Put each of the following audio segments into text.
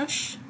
Oxi.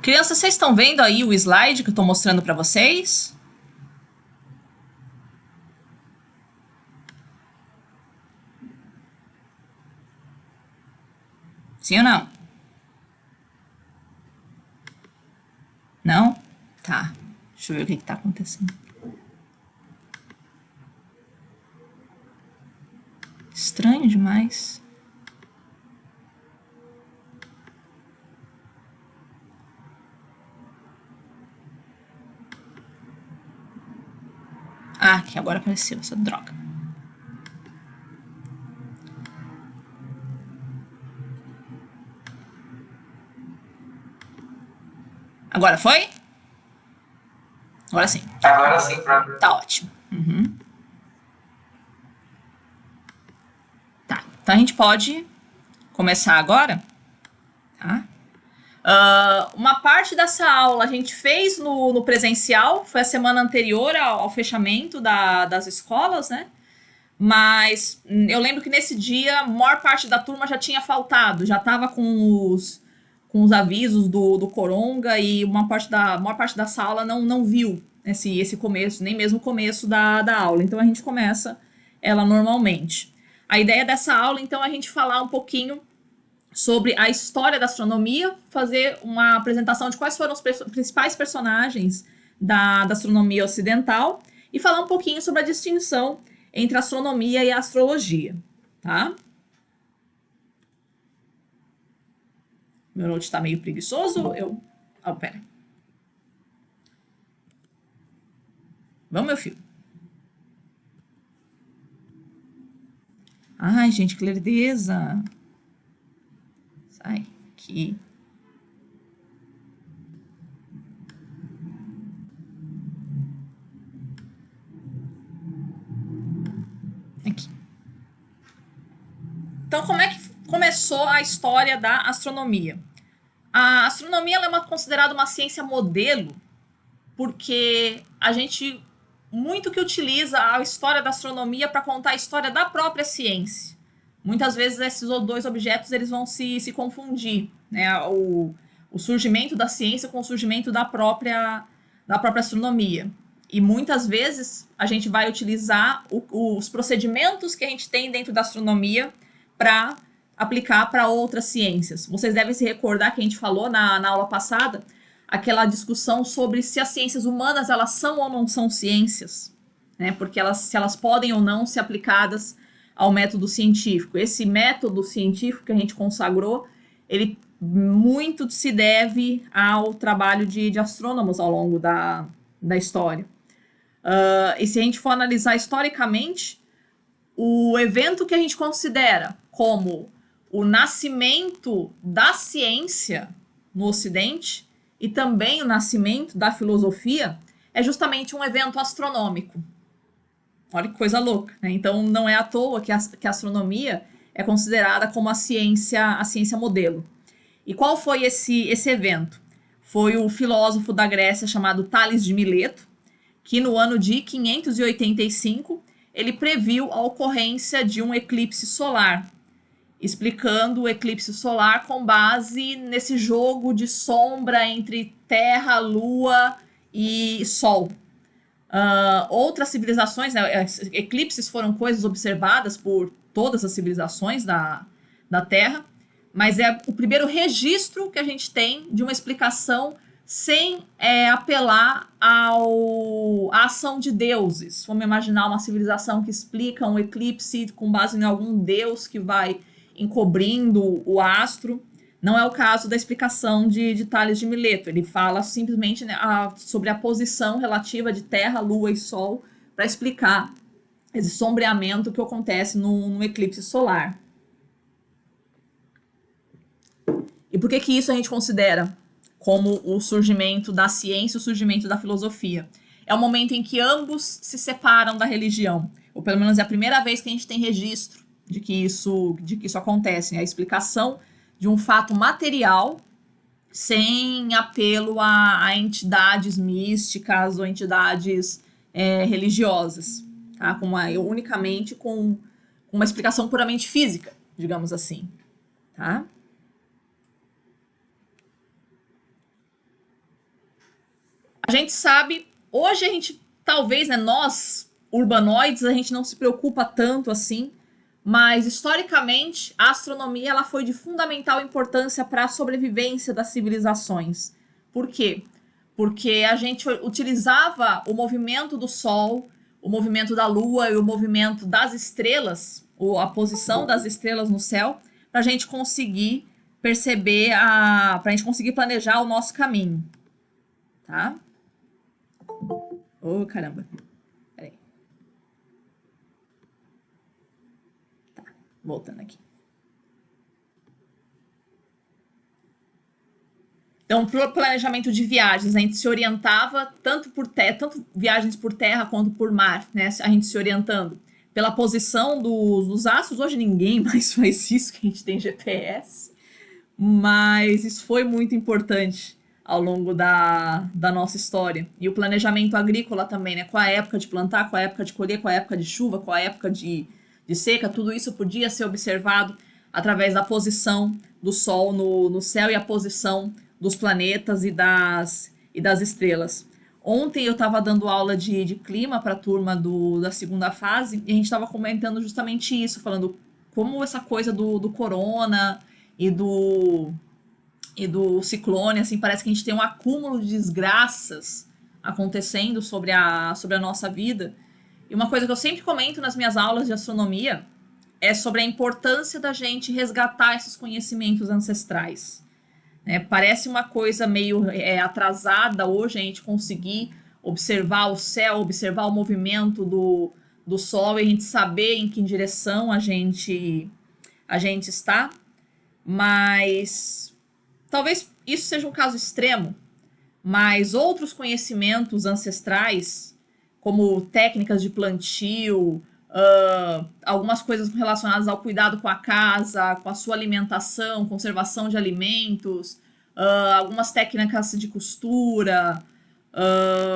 Crianças, vocês estão vendo aí o slide que eu estou mostrando para vocês? Sim ou não? Não? Tá. Deixa eu ver o que está acontecendo. Estranho demais. Ah, que agora apareceu essa droga. Agora foi? Agora sim. Agora sim, próprio. Tá ótimo. Uhum. Tá. Então a gente pode começar agora. Tá? Uma parte dessa aula a gente fez no presencial, foi a semana anterior ao fechamento das escolas, né? Mas eu lembro que nesse dia a maior parte da turma já tinha faltado, já estava com os avisos do Coronga e a maior parte da sala não viu esse começo, nem mesmo o começo da aula. Então a gente começa ela normalmente. A ideia dessa aula, então, é a gente falar um pouquinho sobre a história da astronomia, fazer uma apresentação de quais foram os principais personagens da astronomia ocidental e falar um pouquinho sobre a distinção entre a astronomia e a astrologia, tá? Meu note está meio preguiçoso, pera. Vamos, meu filho. Ai, gente, que lerdeza. Sai, aqui. Aqui. Então, como é que começou a história da astronomia? A astronomia ela é considerada uma ciência modelo porque a gente muito que utiliza a história da astronomia para contar a história da própria ciência. Muitas vezes esses dois objetos eles vão se confundir, né? O surgimento da ciência com o surgimento da própria astronomia. E muitas vezes a gente vai utilizar os procedimentos que a gente tem dentro da astronomia para aplicar para outras ciências. Vocês devem se recordar que a gente falou na aula passada aquela discussão sobre se as ciências humanas elas são ou não são ciências, né? Porque se elas podem ou não ser aplicadas ao método científico. Esse método científico que a gente consagrou, ele muito se deve ao trabalho de astrônomos ao longo da história. E se a gente for analisar historicamente, o evento que a gente considera como o nascimento da ciência no Ocidente e também o nascimento da filosofia é justamente um evento astronômico. Olha que coisa louca, né? Então não é à toa que a astronomia é considerada como a ciência modelo. E qual foi esse evento? Foi o filósofo da Grécia chamado Tales de Mileto, que no ano de 585 ele previu a ocorrência de um eclipse solar, explicando o eclipse solar com base nesse jogo de sombra entre Terra, Lua e Sol. Outras civilizações, né, eclipses foram coisas observadas por todas as civilizações da Terra, mas é o primeiro registro que a gente tem de uma explicação sem apelar à ação de deuses. Vamos imaginar uma civilização que explica um eclipse com base em algum deus que vai encobrindo o astro. Não é o caso da explicação de Tales de Mileto. Ele fala simplesmente, né, sobre a posição relativa de Terra, Lua e Sol para explicar esse sombreamento que acontece num eclipse solar. E por que isso a gente considera como o surgimento da ciência e o surgimento da filosofia. É o momento em que ambos se separam da religião, ou pelo menos é a primeira vez que a gente tem registro de que isso acontece, né? A explicação de um fato material sem apelo a entidades místicas ou entidades religiosas, tá? Unicamente com uma explicação puramente física, digamos assim, tá? A gente sabe, hoje a gente, talvez, né, nós, urbanoides, a gente não se preocupa tanto assim, mas historicamente a astronomia ela foi de fundamental importância para a sobrevivência das civilizações. Por quê? Porque a gente utilizava o movimento do Sol, o movimento da Lua e o movimento das estrelas, ou a posição das estrelas no céu, para a gente conseguir perceber, para a gente conseguir planejar o nosso caminho, tá? Oh, caramba. Peraí. Tá, voltando aqui. Então, para o planejamento de viagens, a gente se orientava tanto por terra, tanto viagens por terra quanto por mar, né? A gente se orientando pela posição dos astros. Hoje ninguém mais faz isso, que a gente tem GPS, mas isso foi muito importante ao longo da nossa história. E o planejamento agrícola também, né? Qual a época de plantar, qual a época de colher, qual a época de chuva, qual a época de seca, tudo isso podia ser observado através da posição do Sol no céu e a posição dos planetas e das estrelas. Ontem eu estava dando aula de clima para a turma da segunda fase e a gente estava comentando justamente isso, falando como essa coisa do corona e do ciclone, assim, parece que a gente tem um acúmulo de desgraças acontecendo sobre a nossa vida. E uma coisa que eu sempre comento nas minhas aulas de astronomia é sobre a importância da gente resgatar esses conhecimentos ancestrais. Parece uma coisa meio atrasada hoje a gente conseguir observar o céu, observar o movimento do Sol e a gente saber em que direção a gente está, mas talvez isso seja um caso extremo, mas outros conhecimentos ancestrais, como técnicas de plantio, algumas coisas relacionadas ao cuidado com a casa, com a sua alimentação, conservação de alimentos, algumas técnicas de costura,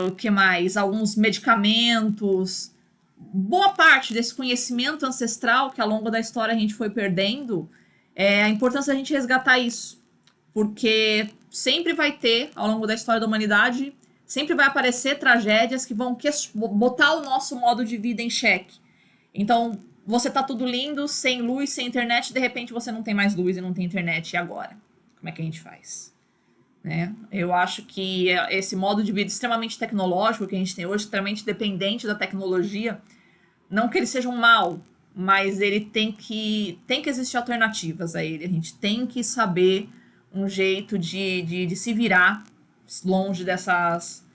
o que mais? Alguns medicamentos. Boa parte desse conhecimento ancestral que ao longo da história a gente foi perdendo, a importância da gente resgatar isso. Porque sempre vai ter, ao longo da história da humanidade, sempre vai aparecer tragédias que vão botar o nosso modo de vida em xeque. Então, você tá tudo lindo, sem luz, sem internet, de repente você não tem mais luz e não tem internet, e agora? Como é que a gente faz? Né? Eu acho que esse modo de vida extremamente tecnológico que a gente tem hoje, extremamente dependente da tecnologia, não que ele seja um mal, mas ele tem que existir alternativas a ele. A gente tem que saber um jeito de se virar longe dessas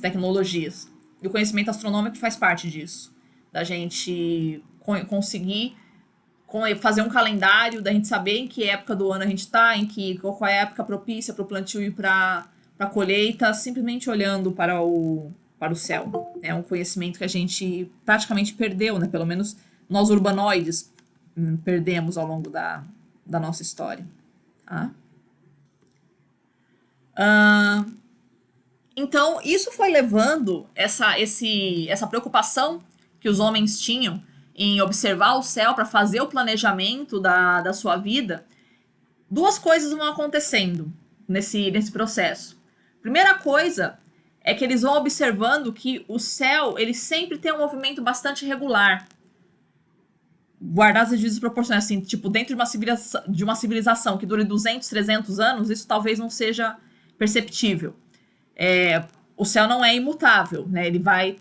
tecnologias. E o conhecimento astronômico faz parte disso. Da gente conseguir fazer um calendário, da gente saber em que época do ano a gente está, qual é a época propícia para o plantio e para a colheita, simplesmente olhando para o céu. É um conhecimento que a gente praticamente perdeu, né? Pelo menos nós urbanoides perdemos ao longo da nossa história. Tá? Então, isso foi levando essa preocupação que os homens tinham em observar o céu para fazer o planejamento da sua vida. Duas coisas vão acontecendo nesse processo. Primeira coisa é que eles vão observando que o céu ele sempre tem um movimento bastante regular. Guardar as devidas proporções, assim, tipo, dentro de uma civilização que dure 200, 300 anos, isso talvez não seja perceptível. O céu não é imutável, né? Ele vai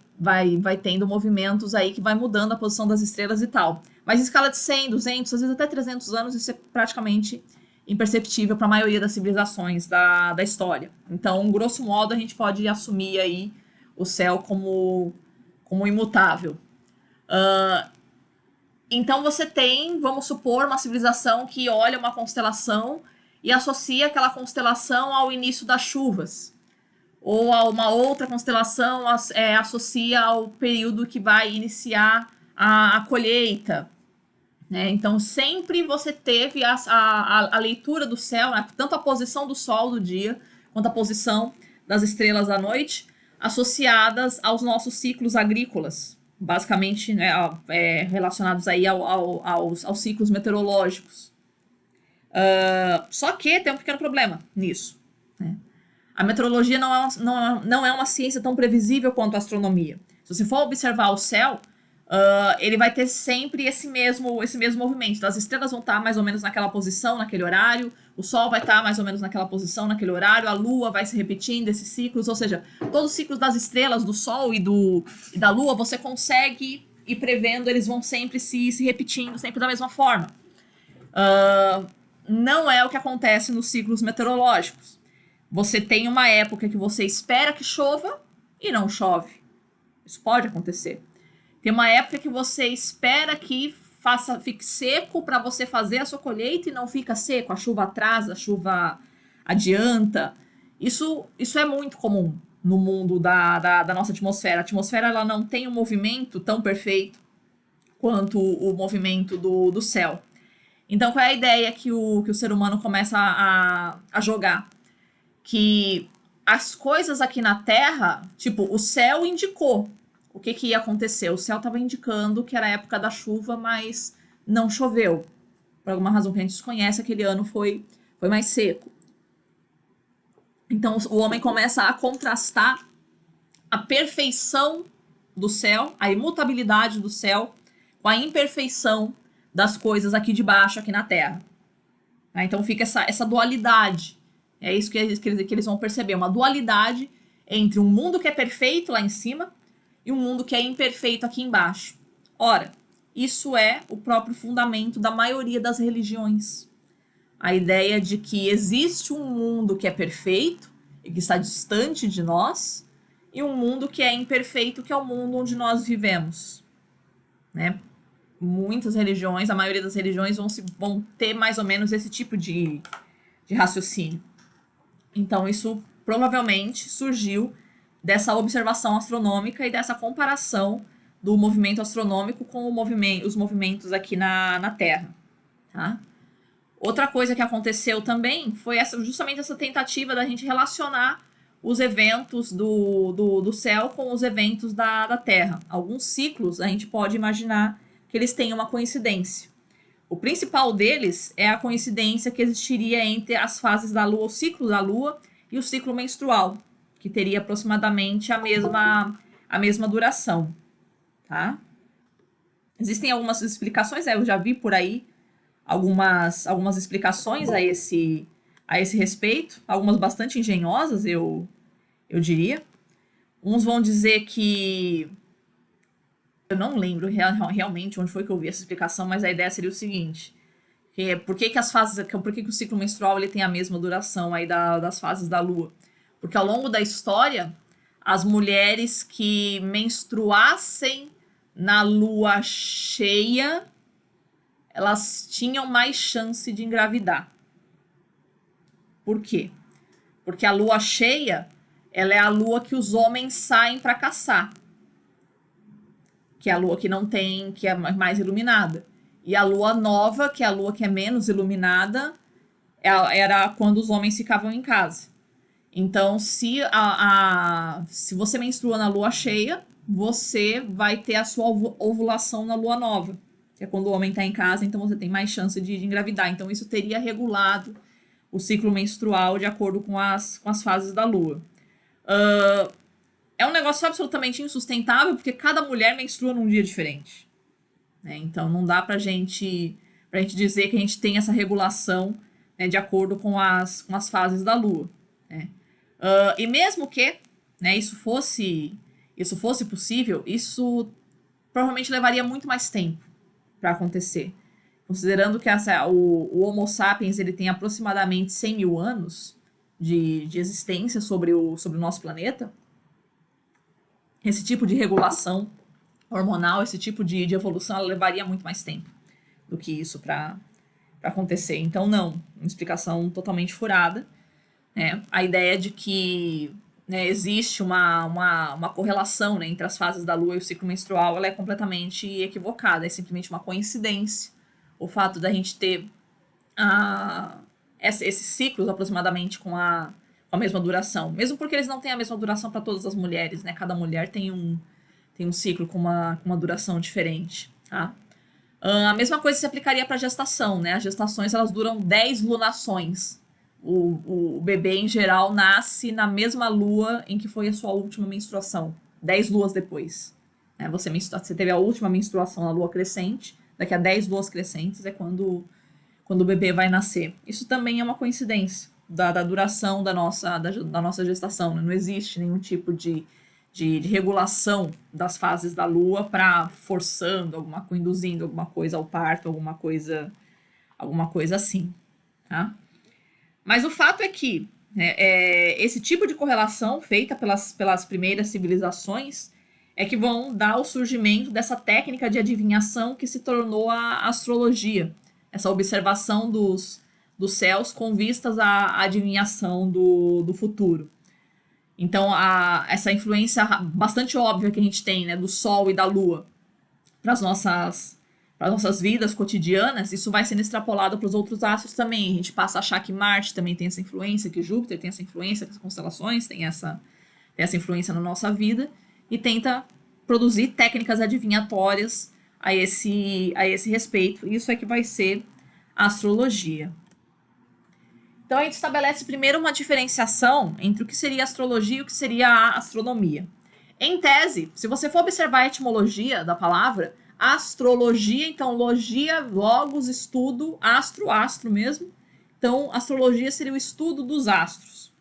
tendo movimentos aí que vai mudando a posição das estrelas e tal. Mas em escala de 100, 200, às vezes até 300 anos, isso é praticamente imperceptível para a maioria das civilizações da história. Então, grosso modo, a gente pode assumir aí o céu como imutável. Então você tem, vamos supor, uma civilização que olha uma constelação e associa aquela constelação ao início das chuvas. Ou a uma outra constelação associa ao período que vai iniciar a colheita. Né? Então, sempre você teve a leitura do céu, né? Tanto a posição do sol do dia, quanto a posição das estrelas da noite, associadas aos nossos ciclos agrícolas, basicamente, né, relacionados aí aos ciclos meteorológicos. Só que tem um pequeno problema nisso. Né? A meteorologia não é uma ciência tão previsível quanto a astronomia. Se você for observar o céu, ele vai ter sempre esse mesmo movimento. As estrelas vão estar mais ou menos naquela posição, naquele horário, o Sol vai estar mais ou menos naquela posição, naquele horário, a Lua vai se repetindo esses ciclos, ou seja, todos os ciclos das estrelas, do Sol e da Lua, você consegue ir prevendo, eles vão sempre se repetindo, sempre da mesma forma. Não é o que acontece nos ciclos meteorológicos. Você tem uma época que você espera que chova e não chove. Isso pode acontecer. Tem uma época que você espera que fique seco para você fazer a sua colheita e não fica seco. A chuva atrasa, a chuva adianta. Isso é muito comum no mundo da nossa atmosfera. A atmosfera ela não tem um movimento tão perfeito quanto o movimento do céu. Então, qual é a ideia que o ser humano começa a jogar? Que as coisas aqui na Terra, tipo, o céu indicou o que ia acontecer. O céu estava indicando que era a época da chuva, mas não choveu. Por alguma razão que a gente desconhece, aquele ano foi mais seco. Então, o homem começa a contrastar a perfeição do céu, a imutabilidade do céu, com a imperfeição das coisas aqui de baixo, aqui na Terra. Então, fica essa dualidade. É isso que eles vão perceber, uma dualidade entre um mundo que é perfeito lá em cima e um mundo que é imperfeito aqui embaixo. Ora, isso é o próprio fundamento da maioria das religiões. A ideia de que existe um mundo que é perfeito e que está distante de nós, e um mundo que é imperfeito, que é o mundo onde nós vivemos. Né? Muitas religiões, a maioria das religiões vão ter mais ou menos esse tipo de raciocínio. Então, isso provavelmente surgiu dessa observação astronômica e dessa comparação do movimento astronômico com os movimentos aqui na Terra. Tá? Outra coisa que aconteceu também foi justamente essa tentativa da gente relacionar os eventos do céu com os eventos da Terra. Alguns ciclos a gente pode imaginar que eles têm uma coincidência. O principal deles é a coincidência que existiria entre as fases da Lua, o ciclo da Lua e o ciclo menstrual, que teria aproximadamente a mesma duração. Tá? Existem algumas explicações, eu já vi por aí algumas explicações a esse respeito, algumas bastante engenhosas, eu diria. Uns vão dizer que... Eu não lembro realmente onde foi que eu vi essa explicação, mas a ideia seria o seguinte: por que o ciclo menstrual ele tem a mesma duração aí das fases da Lua? Porque ao longo da história, as mulheres que menstruassem na Lua cheia, elas tinham mais chance de engravidar. Por quê? Porque a Lua cheia, ela é a lua que os homens saem para caçar. Que é a lua que não tem, que é mais iluminada. E a lua nova, que é a lua que é menos iluminada, era quando os homens ficavam em casa. Então, se você menstrua na lua cheia, você vai ter a sua ovulação na lua nova, que é quando o homem está em casa, então você tem mais chance de engravidar. Então, isso teria regulado o ciclo menstrual de acordo com as fases da lua. É um negócio absolutamente insustentável, porque cada mulher menstrua num dia diferente. Né? Então, não dá pra gente dizer que a gente tem essa regulação, né, de acordo com as fases da lua. Né? E mesmo que, né, isso fosse possível, isso provavelmente levaria muito mais tempo para acontecer. Considerando que o Homo sapiens ele tem aproximadamente 100 mil anos de existência sobre o nosso planeta, esse tipo de regulação hormonal, esse tipo de evolução, ela levaria muito mais tempo do que isso para acontecer. Então, não, uma explicação totalmente furada, né? A ideia de que, né, existe uma correlação, né, entre as fases da Lua e o ciclo menstrual, ela é completamente equivocada, é simplesmente uma coincidência. O fato da gente ter esses ciclos aproximadamente com a mesma duração. Mesmo porque eles não têm a mesma duração para todas as mulheres, né? Cada mulher tem um ciclo com uma duração diferente, tá? A mesma coisa se aplicaria para a gestação, né? As gestações, elas duram 10 lunações. O bebê, em geral, nasce na mesma lua em que foi a sua última menstruação. 10 luas depois. Né? Você teve a última menstruação na lua crescente, daqui a 10 luas crescentes é quando o bebê vai nascer. Isso também é uma coincidência da duração da nossa gestação, né? Não existe nenhum tipo de regulação das fases da Lua para forçando alguma coisa, induzindo alguma coisa ao parto, alguma coisa assim, tá? Mas o fato é que, né, esse tipo de correlação feita pelas primeiras civilizações é que vão dar o surgimento dessa técnica de adivinhação que se tornou a astrologia, essa observação dos céus com vistas à adivinhação do futuro. Então, essa influência bastante óbvia que a gente tem, né, do Sol e da Lua para as nossas vidas cotidianas, isso vai sendo extrapolado para os outros astros também. A gente passa a achar que Marte também tem essa influência, que Júpiter tem essa influência, que as constelações têm essa influência na nossa vida, e tenta produzir técnicas adivinhatórias a esse respeito. Isso é que vai ser a astrologia. Então a gente estabelece primeiro uma diferenciação entre o que seria a astrologia e o que seria a astronomia. Em tese, se você for observar a etimologia da palavra, astrologia, então logia, logos, estudo, astro mesmo. Então, astrologia seria o estudo dos astros.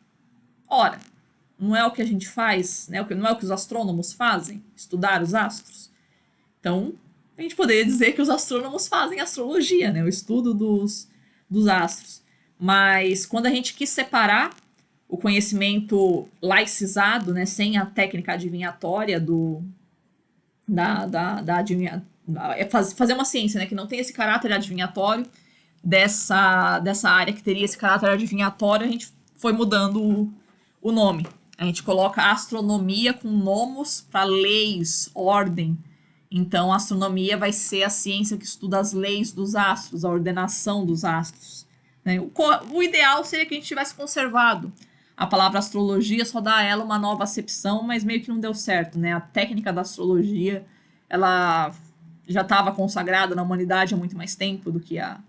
Ora, não é o que a gente faz, né? Não é o que os astrônomos fazem, estudar os astros. Então, a gente poderia dizer que os astrônomos fazem astrologia, né? O estudo dos astros. Mas quando a gente quis separar o conhecimento laicizado, né, sem a técnica adivinhatória fazer uma ciência, né, que não tem esse caráter adivinhatório dessa área que teria esse caráter adivinhatório, a gente foi mudando o nome. A gente coloca astronomia com nomos para leis, ordem. Então, a astronomia vai ser a ciência que estuda as leis dos astros, a ordenação dos astros. Né? O ideal seria que a gente tivesse conservado a palavra astrologia, só dá a ela uma nova acepção, mas meio que não deu certo, né? A técnica da astrologia, ela já estava consagrada na humanidade há muito mais tempo do que a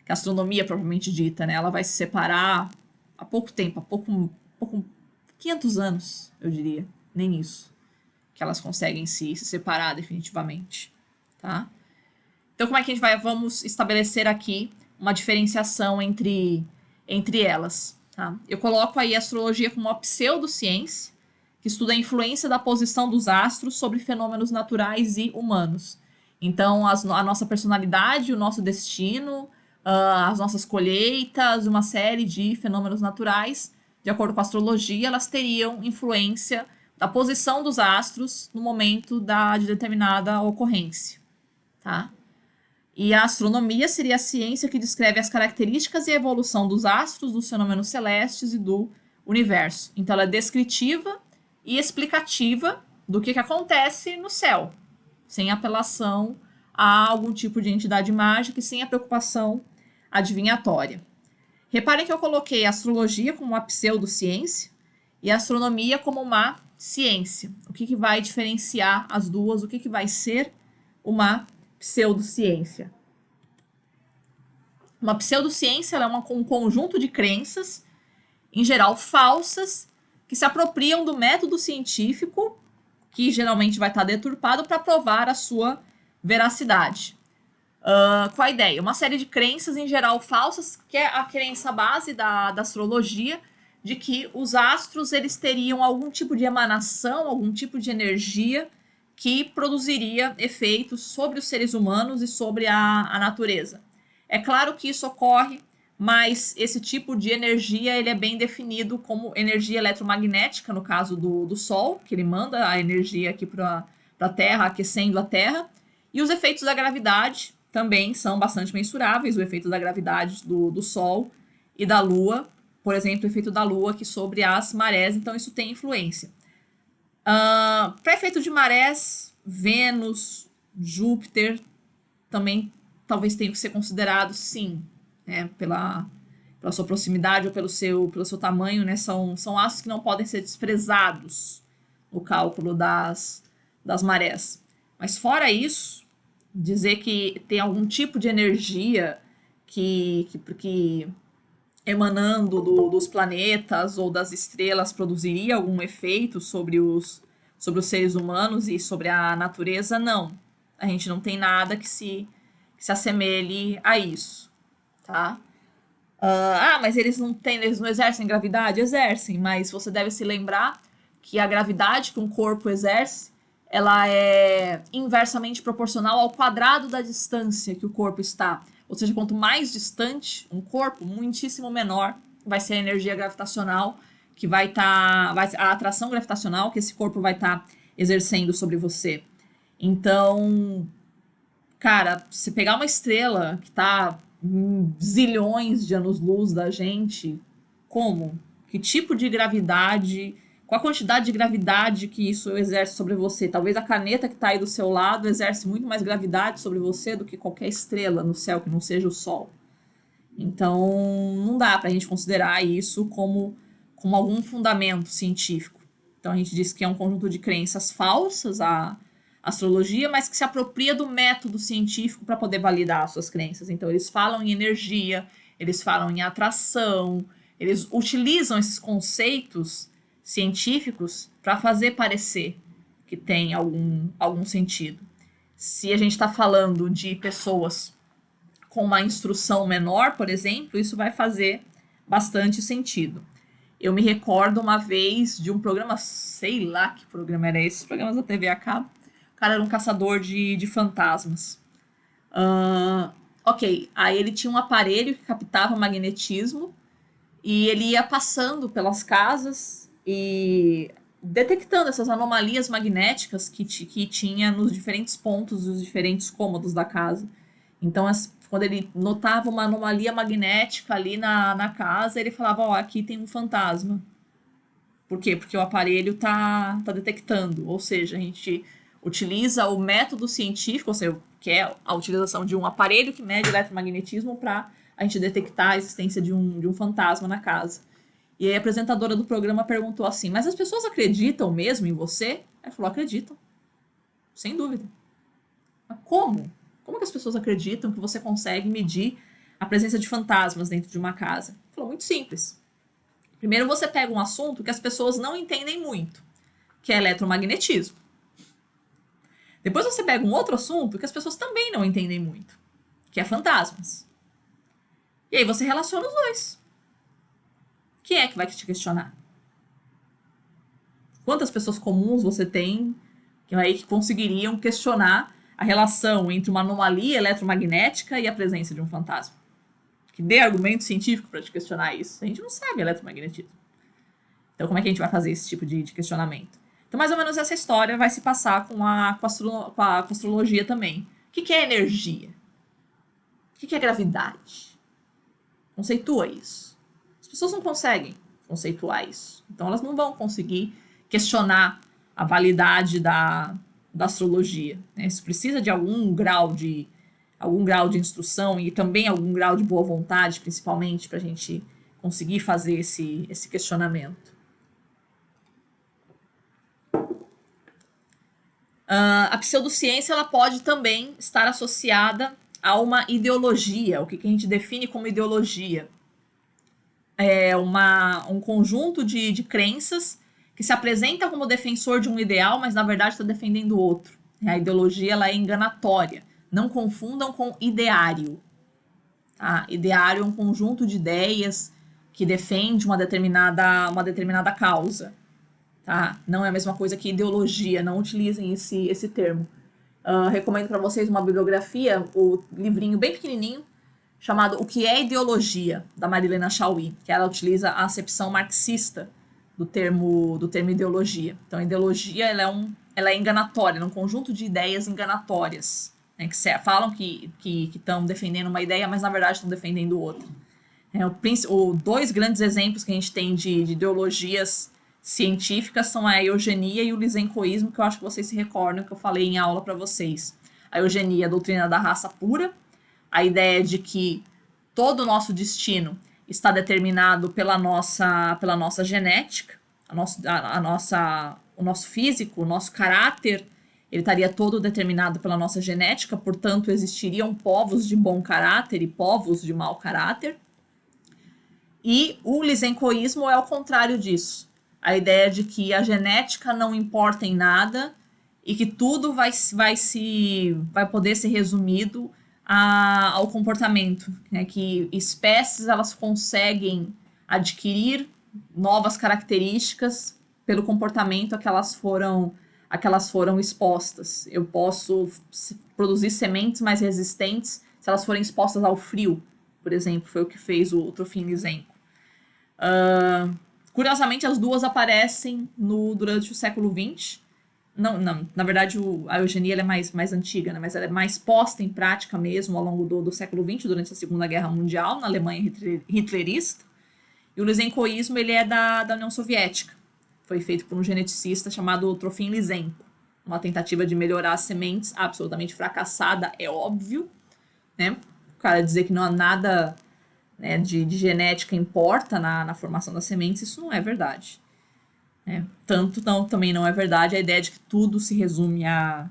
astronomia propriamente dita, né? Ela vai se separar há pouco tempo, 500 anos, eu diria, nem isso, que elas conseguem se separar definitivamente, tá? Então, como é que vamos estabelecer aqui uma diferenciação entre elas? Tá? Eu coloco aí a astrologia como uma pseudociência, que estuda a influência da posição dos astros sobre fenômenos naturais e humanos. Então, a nossa personalidade, o nosso destino, as nossas colheitas, uma série de fenômenos naturais, de acordo com a astrologia, elas teriam influência da posição dos astros no momento de determinada ocorrência. Tá? E a astronomia seria a ciência que descreve as características e a evolução dos astros, dos fenômenos celestes e do universo. Então, ela é descritiva e explicativa do que acontece no céu, sem apelação a algum tipo de entidade mágica e sem a preocupação adivinhatória. Reparem que eu coloquei a astrologia como uma pseudociência e a astronomia como uma ciência. O que vai diferenciar as duas? O que vai ser uma pseudociência? Uma pseudociência é um conjunto de crenças, em geral falsas, que se apropriam do método científico, que geralmente vai estar deturpado, para provar a sua veracidade. Qual a ideia? Uma série de crenças, em geral falsas, que é a crença base da astrologia, de que os astros eles teriam algum tipo de emanação, algum tipo de energia que produziria efeitos sobre os seres humanos e sobre a natureza. É claro que isso ocorre, mas esse tipo de energia ele é bem definido como energia eletromagnética, no caso do Sol, que ele manda a energia aqui para a Terra, aquecendo a Terra, e os efeitos da gravidade, também são bastante mensuráveis, o efeito da gravidade do Sol e da Lua, por exemplo, o efeito da Lua aqui sobre as marés, então isso tem influência. Para efeito de marés, Vênus, Júpiter também talvez tenham que ser considerados, sim, né, pela sua proximidade ou pelo seu tamanho, né, são astros que não podem ser desprezados no cálculo das marés. Mas fora isso, dizer que tem algum tipo de energia que emanando dos planetas ou das estrelas produziria algum efeito sobre os seres humanos e sobre a natureza, não. A gente não tem nada que se assemelhe a isso, tá? Mas eles não exercem gravidade? Exercem, mas você deve se lembrar que a gravidade que um corpo exerce, ela é inversamente proporcional ao quadrado da distância que o corpo está. Ou seja, quanto mais distante um corpo, muitíssimo menor vai ser a energia gravitacional que vai estar, a atração gravitacional que esse corpo vai estar exercendo sobre você. Então, cara, se pegar uma estrela que está zilhões de anos-luz da gente, como? Que tipo de gravidade? Qual a quantidade de gravidade que isso exerce sobre você? Talvez a caneta que está aí do seu lado exerce muito mais gravidade sobre você do que qualquer estrela no céu que não seja o Sol. Então, não dá para a gente considerar isso como algum fundamento científico. Então, a gente diz que é um conjunto de crenças falsas, a astrologia, mas que se apropria do método científico para poder validar as suas crenças. Então, eles falam em energia, eles falam em atração, eles utilizam esses conceitos científicos para fazer parecer que tem algum sentido. Se a gente está falando de pessoas com uma instrução menor, por exemplo, isso vai fazer bastante sentido. Eu me recordo uma vez de um programa, sei lá que programa era esse, programas da TV a cabo. O cara era um caçador de fantasmas. Ok, aí ele tinha um aparelho que captava magnetismo e ele ia passando pelas casas e detectando essas anomalias magnéticas que tinha nos diferentes pontos dos diferentes cômodos da casa. Então, quando ele notava uma anomalia magnética ali na casa, ele falava, ó, aqui tem um fantasma. Por quê? Porque o aparelho tá detectando. Ou seja, a gente utiliza o método científico, ou seja, que é a utilização de um aparelho que mede eletromagnetismo para a gente detectar a existência de um fantasma na casa. E aí a apresentadora do programa perguntou assim, mas as pessoas acreditam mesmo em você? Ela falou, acreditam. Sem dúvida. Mas como? Como que as pessoas acreditam que você consegue medir a presença de fantasmas dentro de uma casa? Ela falou, muito simples. Primeiro você pega um assunto que as pessoas não entendem muito, que é eletromagnetismo. Depois você pega um outro assunto que as pessoas também não entendem muito, que é fantasmas. E aí você relaciona os dois. Quem é que vai te questionar? Quantas pessoas comuns você tem que conseguiriam questionar a relação entre uma anomalia eletromagnética e a presença de um fantasma? Que dê argumento científico para te questionar isso. A gente não sabe eletromagnetismo. Então, como é que a gente vai fazer esse tipo de questionamento? Então, mais ou menos essa história vai se passar com a astrologia também. O que é energia? O que é gravidade? Conceitua isso. As pessoas não conseguem conceituar isso. Então, elas não vão conseguir questionar a validade da astrologia. Né? Isso precisa de algum grau de instrução e também algum grau de boa vontade, principalmente, para a gente conseguir fazer esse questionamento. A pseudociência ela pode também estar associada a uma ideologia. O que a gente define como ideologia? É um conjunto de crenças que se apresenta como defensor de um ideal, mas na verdade está defendendo outro. A ideologia ela é enganatória. Não confundam com ideário. Tá? Ideário é um conjunto de ideias que defende uma determinada causa. Tá? Não é a mesma coisa que ideologia, não utilizem esse termo. Recomendo para vocês uma bibliografia, o livrinho bem pequenininho, chamado O que é Ideologia, da Marilena Chauí, que ela utiliza a acepção marxista do termo ideologia. Então, a ideologia ela é enganatória, é um conjunto de ideias enganatórias. né, que falam que estão defendendo uma ideia, mas na verdade estão defendendo outra. Dois grandes exemplos que a gente tem de ideologias científicas são a eugenia e o lisencoísmo, que eu acho que vocês se recordam que eu falei em aula para vocês. A eugenia, a doutrina da raça pura, a ideia de que todo o nosso destino está determinado pela nossa genética, o nosso físico, o nosso caráter, ele estaria todo determinado pela nossa genética, portanto existiriam povos de bom caráter e povos de mau caráter. E o lisencoísmo é o contrário disso. A ideia de que a genética não importa em nada e que tudo vai poder ser resumido ao comportamento, né? Que espécies elas conseguem adquirir novas características pelo comportamento a que elas foram expostas. Eu posso produzir sementes mais resistentes se elas forem expostas ao frio, por exemplo, foi o que fez o Trofim Lysenko. Curiosamente, as duas aparecem durante o século XX. Não, na verdade, a eugenia ela é mais antiga, né? Mas ela é mais posta em prática mesmo ao longo do século XX, durante a Segunda Guerra Mundial, na Alemanha hitlerista. E o lisencoísmo ele é da União Soviética. Foi feito por um geneticista chamado Trofim Lysenko. Uma tentativa de melhorar as sementes, absolutamente fracassada, é óbvio, né? O cara dizer que não há nada, né, de genética importa na formação das sementes, isso não é verdade. Também não é verdade a ideia de que tudo se resume à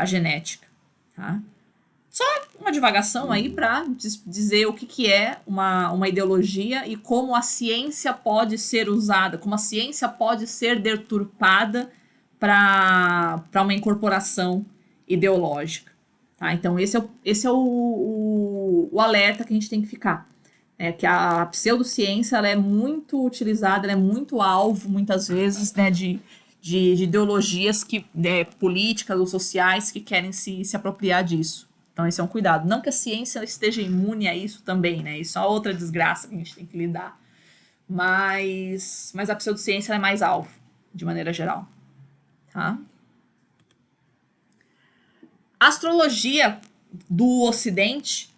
genética. Tá? Só uma divagação aí para dizer o que é uma ideologia e como a ciência pode ser usada, como a ciência pode ser deturpada para uma incorporação ideológica. Tá? Então, esse é o alerta que a gente tem que ficar. Que a pseudociência ela é muito utilizada, ela é muito alvo, muitas vezes, né, de ideologias políticas ou sociais que querem se apropriar disso. Então, esse é um cuidado. Não que a ciência esteja imune a isso também, né? Isso é outra desgraça que a gente tem que lidar. Mas a pseudociência é mais alvo, de maneira geral. Tá? A astrologia do Ocidente,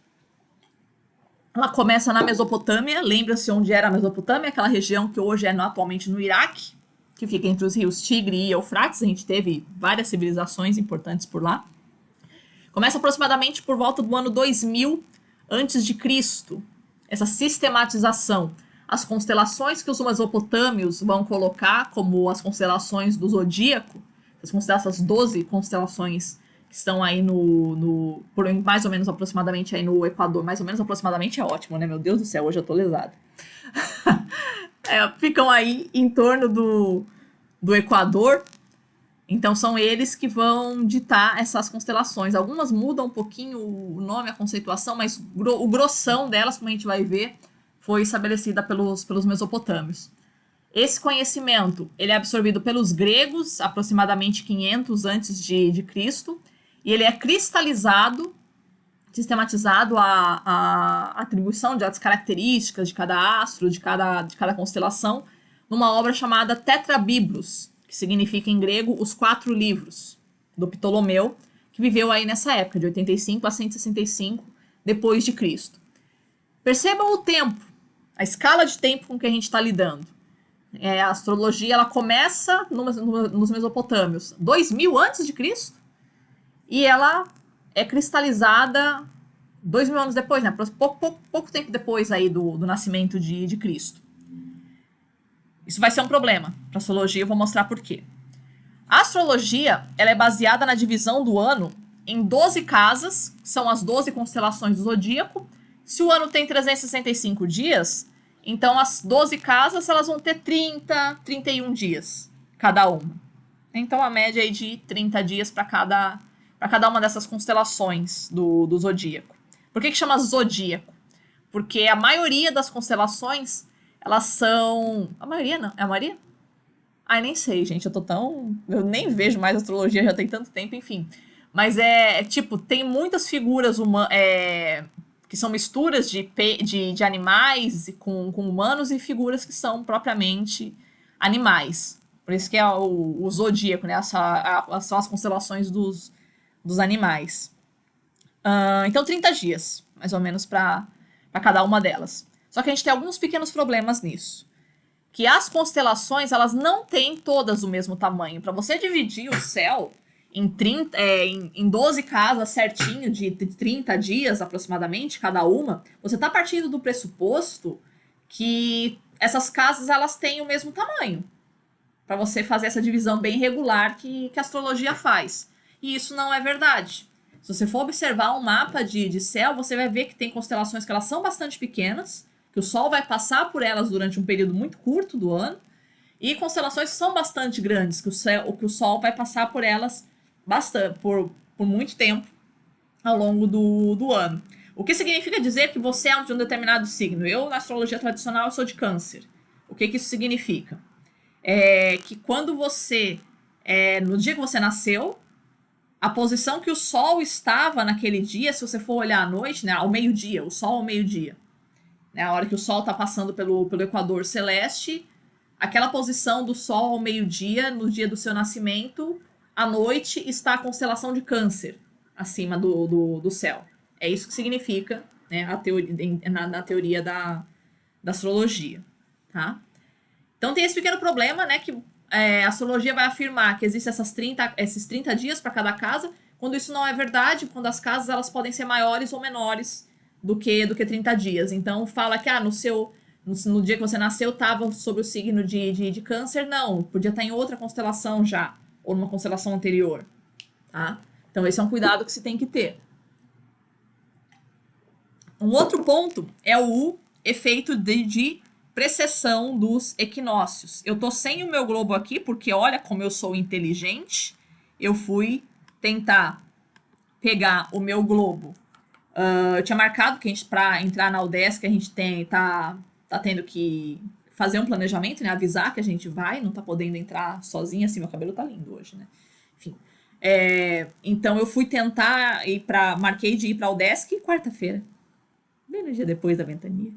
ela começa na Mesopotâmia. Lembra-se onde era a Mesopotâmia? Aquela região que hoje é atualmente no Iraque, que fica entre os rios Tigre e Eufrates. A gente teve várias civilizações importantes por lá. Começa aproximadamente por volta do ano 2000 antes de Cristo. Essa sistematização. As constelações que os mesopotâmios vão colocar como as constelações do zodíaco, essas 12 constelações que estão aí por mais ou menos aproximadamente aí no Equador. Mais ou menos aproximadamente é ótimo, né? Meu Deus do céu, hoje eu tô lesada. Ficam aí em torno do Equador. Então são eles que vão ditar essas constelações. Algumas mudam um pouquinho o nome, a conceituação, mas o grossão delas, como a gente vai ver, foi estabelecida pelos mesopotâmios. Esse conhecimento ele é absorvido pelos gregos, aproximadamente 500 antes de Cristo, e ele é cristalizado, sistematizado a atribuição das características de cada astro, de cada constelação, numa obra chamada Tetrabiblos, que significa em grego os 4 livros, do Ptolomeu, que viveu aí nessa época, de 85 a 165 depois de Cristo. Percebam o tempo, a escala de tempo com que a gente está lidando. A astrologia ela começa nos mesopotâmios 2000 antes de Cristo e ela é cristalizada 2000 anos depois, né? Pouco tempo depois aí do nascimento de Cristo. Isso vai ser um problema para a astrologia, eu vou mostrar por quê. A astrologia ela é baseada na divisão do ano em 12 casas, que são as 12 constelações do zodíaco. Se o ano tem 365 dias, então as 12 casas elas vão ter 31 dias cada uma. Então a média é de 30 dias para cada uma dessas constelações do zodíaco. Por que chama zodíaco? Porque a maioria das constelações elas são... A maioria não. É a maioria? Ai, nem sei, gente. Eu nem vejo mais astrologia, já tem tanto tempo, enfim. Mas tem muitas figuras que são misturas de animais com humanos e figuras que são propriamente animais. Por isso que é o zodíaco, né? São as constelações dos animais. Então, 30 dias, mais ou menos, para cada uma delas. Só que a gente tem alguns pequenos problemas nisso. Que as constelações, elas não têm todas o mesmo tamanho. Para você dividir o céu em 12 casas certinho, de 30 dias aproximadamente, cada uma, você está partindo do pressuposto que essas casas elas têm o mesmo tamanho. Para você fazer essa divisão bem regular que a astrologia faz. E isso não é verdade. Se você for observar um mapa de céu, você vai ver que tem constelações que elas são bastante pequenas, que o Sol vai passar por elas durante um período muito curto do ano, e constelações que são bastante grandes, que o Sol vai passar por elas bastante, por muito tempo ao longo do ano. O que significa dizer que você é de um determinado signo? Eu, na astrologia tradicional, eu sou de Câncer. O que isso significa? É que quando você, no dia que você nasceu, a posição que o Sol estava naquele dia, se você for olhar à noite, né, ao meio-dia, o Sol ao meio-dia, né, a hora que o Sol está passando pelo Equador Celeste, aquela posição do Sol ao meio-dia, no dia do seu nascimento, à noite está a constelação de Câncer acima do céu. É isso que significa, né, na teoria da astrologia. Tá? Então tem esse pequeno problema, né, que a astrologia vai afirmar que existem esses 30 dias para cada casa, quando isso não é verdade, quando as casas elas podem ser maiores ou menores do que 30 dias. Então fala que no dia que você nasceu estava sob o signo de Câncer, não, podia estar em outra constelação já, ou numa constelação anterior. Tá? Então esse é um cuidado que se tem que ter. Um outro ponto é o efeito de precessão dos equinócios. Eu tô sem o meu globo aqui, porque olha como eu sou inteligente. Eu fui tentar pegar o meu globo. Eu tinha marcado que para entrar na UDESC a gente tá tendo que fazer um planejamento, né? Avisar que a gente vai, não tá podendo entrar sozinha, assim, meu cabelo tá lindo hoje, né? Enfim. Então eu fui tentar marquei de ir pra UDESC quarta-feira. Bem no dia depois da ventania.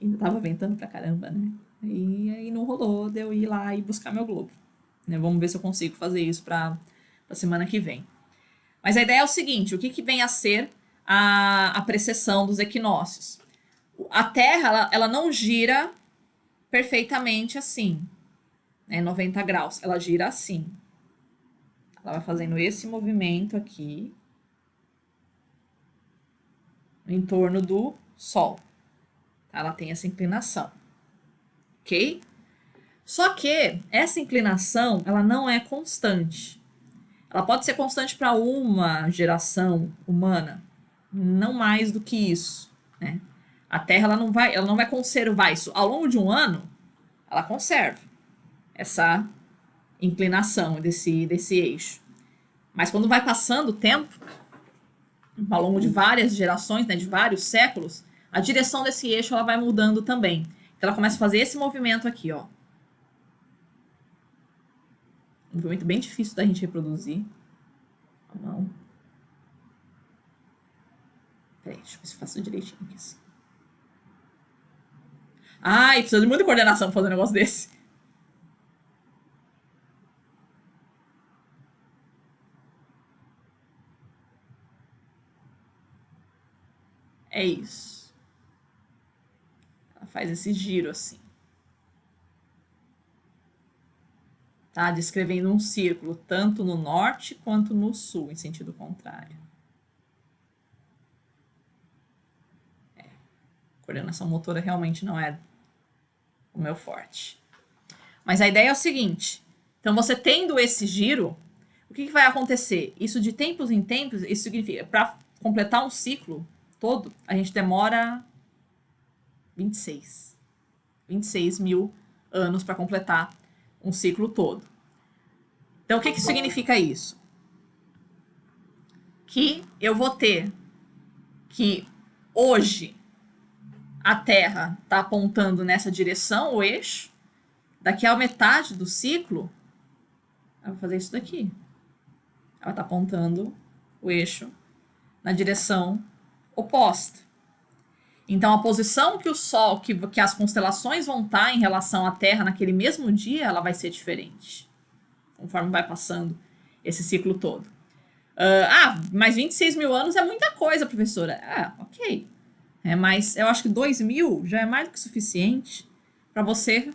Ainda tava ventando pra caramba, né? E aí não rolou de eu ir lá e buscar meu globo. Né? Vamos ver se eu consigo fazer isso pra semana que vem. Mas a ideia é o seguinte, o que vem a ser a precessão dos equinócios? A Terra, ela não gira perfeitamente assim, né, 90 graus. Ela gira assim. Ela vai fazendo esse movimento aqui em torno do Sol. Ela tem essa inclinação, ok? Só que essa inclinação, ela não é constante. Ela pode ser constante para uma geração humana, não mais do que isso, né? A Terra ela não vai conservar isso ao longo de um ano. Ela conserva essa inclinação desse eixo. Mas quando vai passando o tempo, ao longo de várias gerações, né, de vários séculos, a direção desse eixo ela vai mudando também. Então ela começa a fazer esse movimento aqui, ó. Um movimento bem difícil da gente reproduzir. A mão. Peraí, deixa eu ver se eu faço direitinho aqui assim. Ai, precisa de muita coordenação pra fazer um negócio desse. É isso. Ela faz esse giro assim. Tá? Descrevendo um círculo tanto no norte quanto no sul, em sentido contrário. Coordenação motora realmente não é o meu forte. Mas a ideia é o seguinte. Então, você tendo esse giro, o que vai acontecer? Isso de tempos em tempos, isso significa, para completar um ciclo todo, a gente demora 26 mil anos para completar um ciclo todo. Então, o que significa isso? Que eu vou ter que hoje a Terra está apontando nessa direção, o eixo. Daqui a metade do ciclo, ela vai fazer isso daqui. Ela está apontando o eixo na direção oposta. Então, a posição que o Sol, que as constelações vão estar em relação à Terra naquele mesmo dia, ela vai ser diferente, conforme vai passando esse ciclo todo. Mas 26 mil anos é muita coisa, professora. Ok. Mas eu acho que 2.000 já é mais do que suficiente para você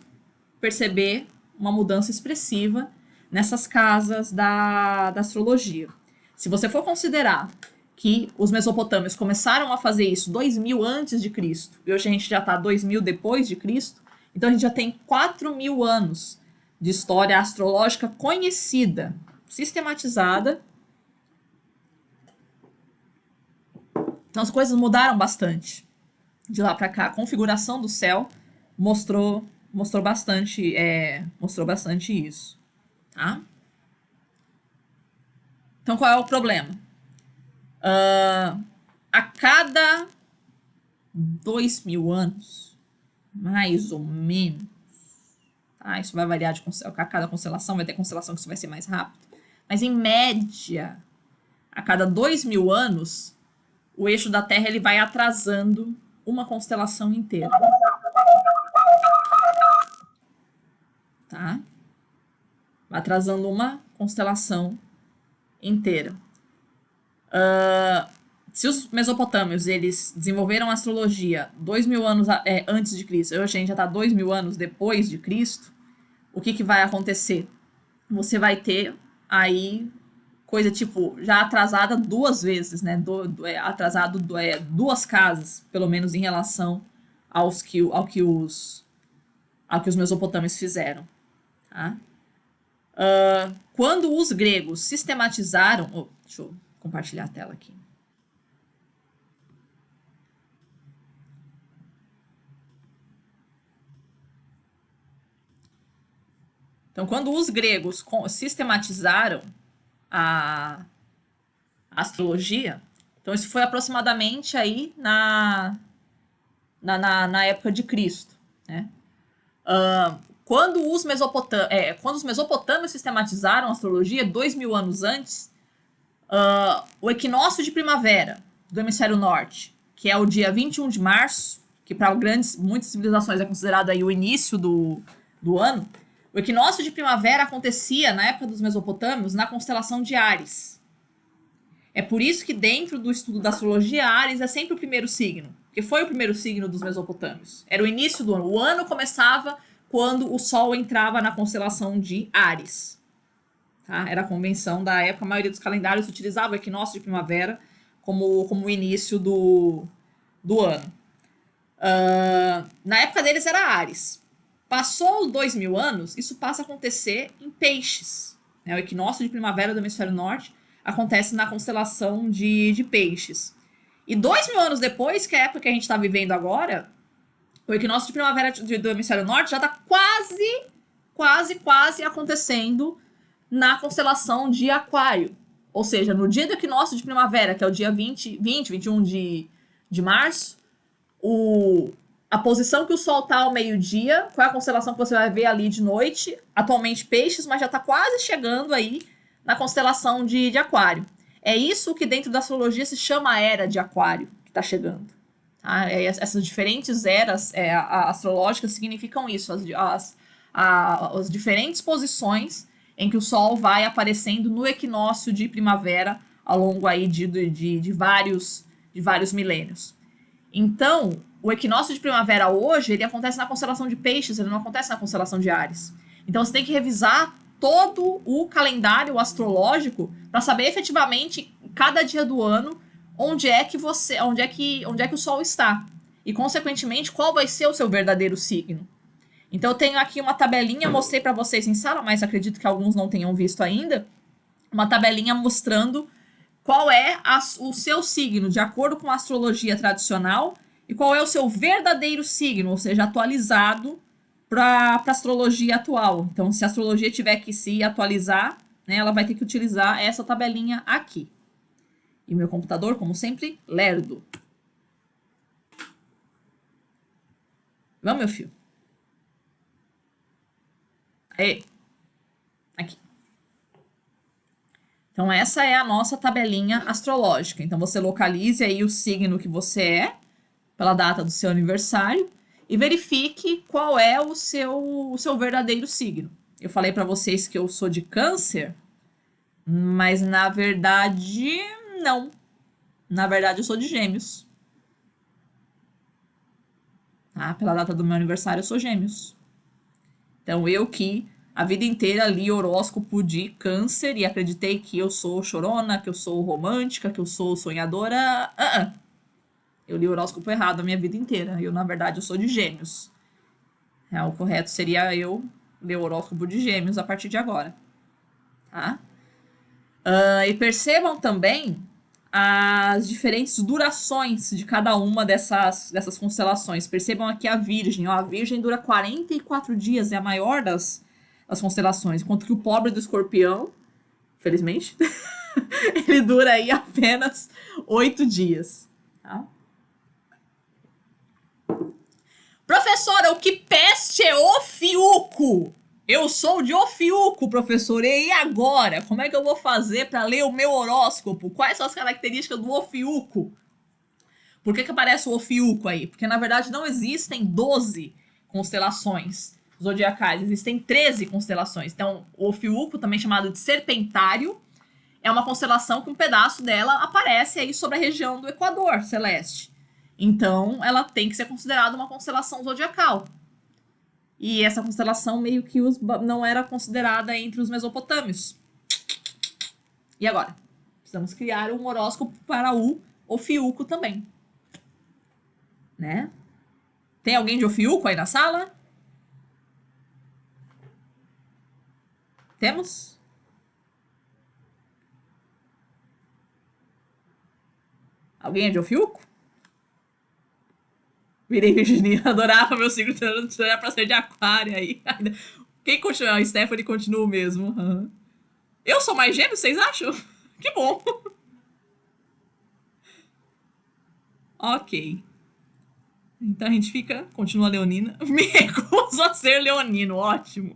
perceber uma mudança expressiva nessas casas da astrologia. Se você for considerar que os mesopotâmios começaram a fazer isso 2.000 antes de Cristo, e hoje a gente já está 2.000 depois de Cristo, então a gente já tem 4.000 anos de história astrológica conhecida, sistematizada. Então as coisas mudaram bastante de lá para cá. A configuração do céu mostrou bastante isso, tá? Então qual é o problema? A cada 2.000 anos, mais ou menos, tá? Isso vai variar a cada constelação, vai ter constelação que isso vai ser mais rápido, mas em média, a cada 2.000 anos, o eixo da Terra ele vai atrasando uma constelação inteira. Tá? Vai atrasando uma constelação inteira. Se os mesopotâmios eles desenvolveram a astrologia 2.000 anos antes de Cristo, hoje a gente já está 2.000 anos depois de Cristo, o que vai acontecer? Você vai ter aí coisa tipo já atrasada 2 vezes, né? Atrasado 2 casas, pelo menos em relação ao que os mesopotâmios fizeram. Tá? Quando os gregos sistematizaram... deixa eu compartilhar a tela aqui. Então, quando os gregos sistematizaram a astrologia, então isso foi aproximadamente aí na época de Cristo, né? Quando os mesopotâmios sistematizaram a astrologia, 2.000 anos antes, o equinócio de primavera do hemisfério norte, que é o dia 21 de março, que para muitas civilizações é considerado aí o início do ano, o equinócio de primavera acontecia, na época dos mesopotâmios, na constelação de Áries. É por isso que dentro do estudo da astrologia, Áries é sempre o primeiro signo, porque foi o primeiro signo dos mesopotâmios. Era o início do ano. O ano começava quando o Sol entrava na constelação de Áries. Tá? Era a convenção da época, a maioria dos calendários utilizava o equinócio de primavera como o início do ano. Na época deles era Áries. Passou os 2.000 anos, isso passa a acontecer em Peixes. Né? O equinócio de primavera do hemisfério norte acontece na constelação de Peixes. E 2.000 anos depois, que é a época que a gente está vivendo agora, o equinócio de primavera do hemisfério norte já está quase acontecendo na constelação de Aquário. Ou seja, no dia do equinócio de primavera, que é o dia 21 de março, a posição que o Sol está ao meio-dia, qual é a constelação que você vai ver ali de noite? Atualmente Peixes, mas já está quase chegando aí na constelação de Aquário. É isso que dentro da astrologia se chama a era de Aquário, que está chegando. Tá? Essas diferentes eras astrológicas significam isso, as diferentes posições em que o Sol vai aparecendo no equinócio de primavera ao longo aí de vários milênios. Então, o equinócio de primavera hoje, ele acontece na constelação de Peixes, ele não acontece na constelação de Áries. Então, você tem que revisar todo o calendário astrológico para saber efetivamente, cada dia do ano, onde é que o Sol está. E, consequentemente, qual vai ser o seu verdadeiro signo. Então, eu tenho aqui uma tabelinha, mostrei para vocês em sala, mas acredito que alguns não tenham visto ainda. Uma tabelinha mostrando qual é o seu signo, de acordo com a astrologia tradicional, e qual é o seu verdadeiro signo, ou seja, atualizado para a astrologia atual. Então, se a astrologia tiver que se atualizar, né, ela vai ter que utilizar essa tabelinha aqui. E meu computador, como sempre, lerdo. Vamos, meu filho? Aí. Aqui. Então, essa é a nossa tabelinha astrológica. Então, você localize aí o signo que você é, pela data do seu aniversário, e verifique qual é o seu verdadeiro signo. Eu falei para vocês que eu sou de Câncer, Mas na verdade, não. Na verdade, eu sou de Gêmeos. Tá? Pela data do meu aniversário, eu sou Gêmeos. Então, eu que a vida inteira li horóscopo de Câncer e acreditei que eu sou chorona, que eu sou romântica, que eu sou sonhadora. Eu li horóscopo errado a minha vida inteira. Eu, na verdade, eu sou de Gêmeos. O correto seria eu ler o horóscopo de Gêmeos a partir de agora. Tá? E percebam também as diferentes durações de cada uma dessas constelações. Percebam aqui a Virgem. Ó, a Virgem dura 44 dias, é a maior das constelações. Enquanto que o pobre do Escorpião, felizmente, ele dura aí apenas 8 dias. Tá? Professora, o que peste é Ofiuco? Eu sou de Ofiuco, professor. E agora? Como é que eu vou fazer para ler o meu horóscopo? Quais são as características do Ofiuco? Por que aparece o Ofiuco aí? Porque na verdade não existem 12 constelações zodiacais, existem 13 constelações. Então, o Ofiuco, também chamado de Serpentário, é uma constelação que um pedaço dela aparece aí sobre a região do Equador celeste. Então, ela tem que ser considerada uma constelação zodiacal. E essa constelação meio que não era considerada entre os mesopotâmios. E agora? Precisamos criar um horóscopo para o Ofiuco também. Né? Tem alguém de Ofiuco aí na sala? Temos? Alguém é de Ofiuco? Virei virginiana, adorava meu signo era pra ser de aquário aí. Quem continua? A Stephanie continua o mesmo. Uhum. Eu sou mais gêmeo, vocês acham? Que bom. Ok. Então a gente continua leonina. Me recuso a ser leonino, ótimo.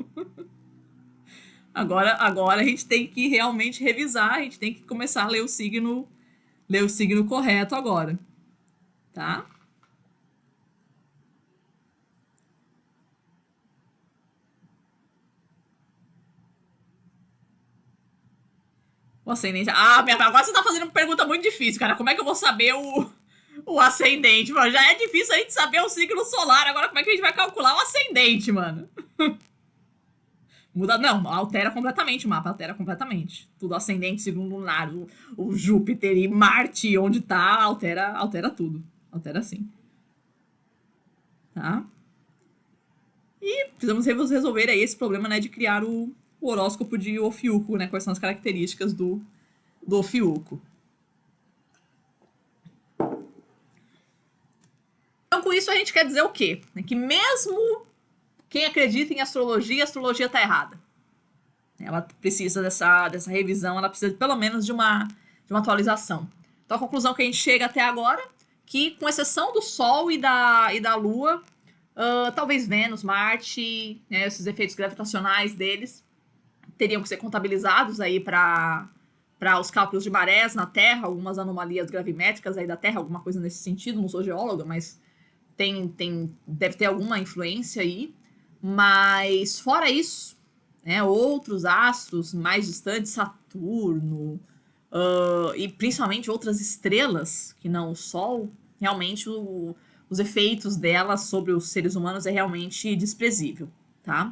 Agora a gente tem que realmente revisar, a gente tem que começar a ler o signo correto agora. Tá? O ascendente. Agora você tá fazendo uma pergunta muito difícil, cara. Como é que eu vou saber o ascendente? Mano, já é difícil a gente saber o signo solar. Agora, como é que a gente vai calcular o ascendente, mano? Muda, não, altera completamente o mapa, altera completamente. Tudo ascendente, segundo lunar, o Júpiter e Marte, onde tá, altera tudo. Altera sim. Tá? E precisamos resolver aí esse problema, né, de criar o horóscopo de Ofiuco, né? Quais são as características do Ofiuco. Então, com isso, a gente quer dizer o quê? Que mesmo quem acredita em astrologia, a astrologia está errada. Ela precisa dessa revisão, ela precisa pelo menos de uma atualização. Então, a conclusão que a gente chega até agora, que com exceção do Sol e da Lua, talvez Vênus, Marte, né, esses efeitos gravitacionais deles, teriam que ser contabilizados aí para os cálculos de marés na Terra, algumas anomalias gravimétricas aí da Terra, alguma coisa nesse sentido. Não sou geóloga, mas deve ter alguma influência aí. Mas fora isso, né, outros astros mais distantes, Saturno, e principalmente outras estrelas que não o Sol, realmente os efeitos delas sobre os seres humanos é realmente desprezível, tá?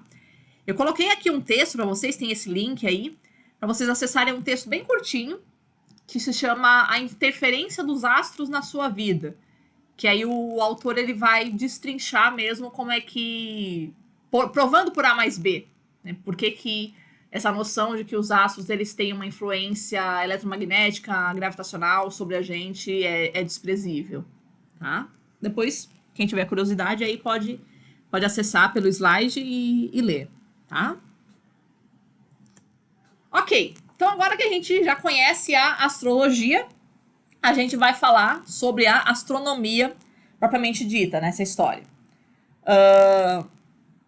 Eu coloquei aqui um texto para vocês, tem esse link aí, para vocês acessarem um texto bem curtinho, que se chama A Interferência dos Astros na Sua Vida. Que aí o autor ele vai destrinchar mesmo como é que... provando por A mais B. Né? Por que essa noção de que os astros eles têm uma influência eletromagnética, gravitacional sobre a gente é desprezível. Tá? Depois, quem tiver curiosidade aí pode acessar pelo slide e ler. Tá? Ok, então agora que a gente já conhece a astrologia, a gente vai falar sobre a astronomia propriamente dita nessa história.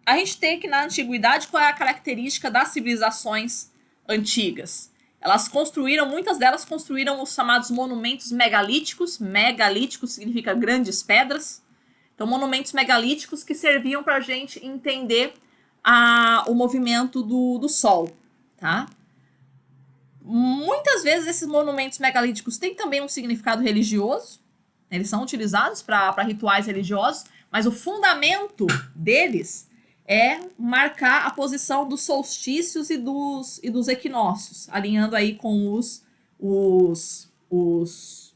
A gente tem que na antiguidade qual é a característica das civilizações antigas. Muitas delas construíram os chamados monumentos megalíticos. Megalítico significa grandes pedras. Então, monumentos megalíticos que serviam para a gente entender o movimento do Sol, tá? Muitas vezes esses monumentos megalíticos têm também um significado religioso, eles são utilizados para rituais religiosos, mas o fundamento deles é marcar a posição dos solstícios e dos equinócios, alinhando aí com os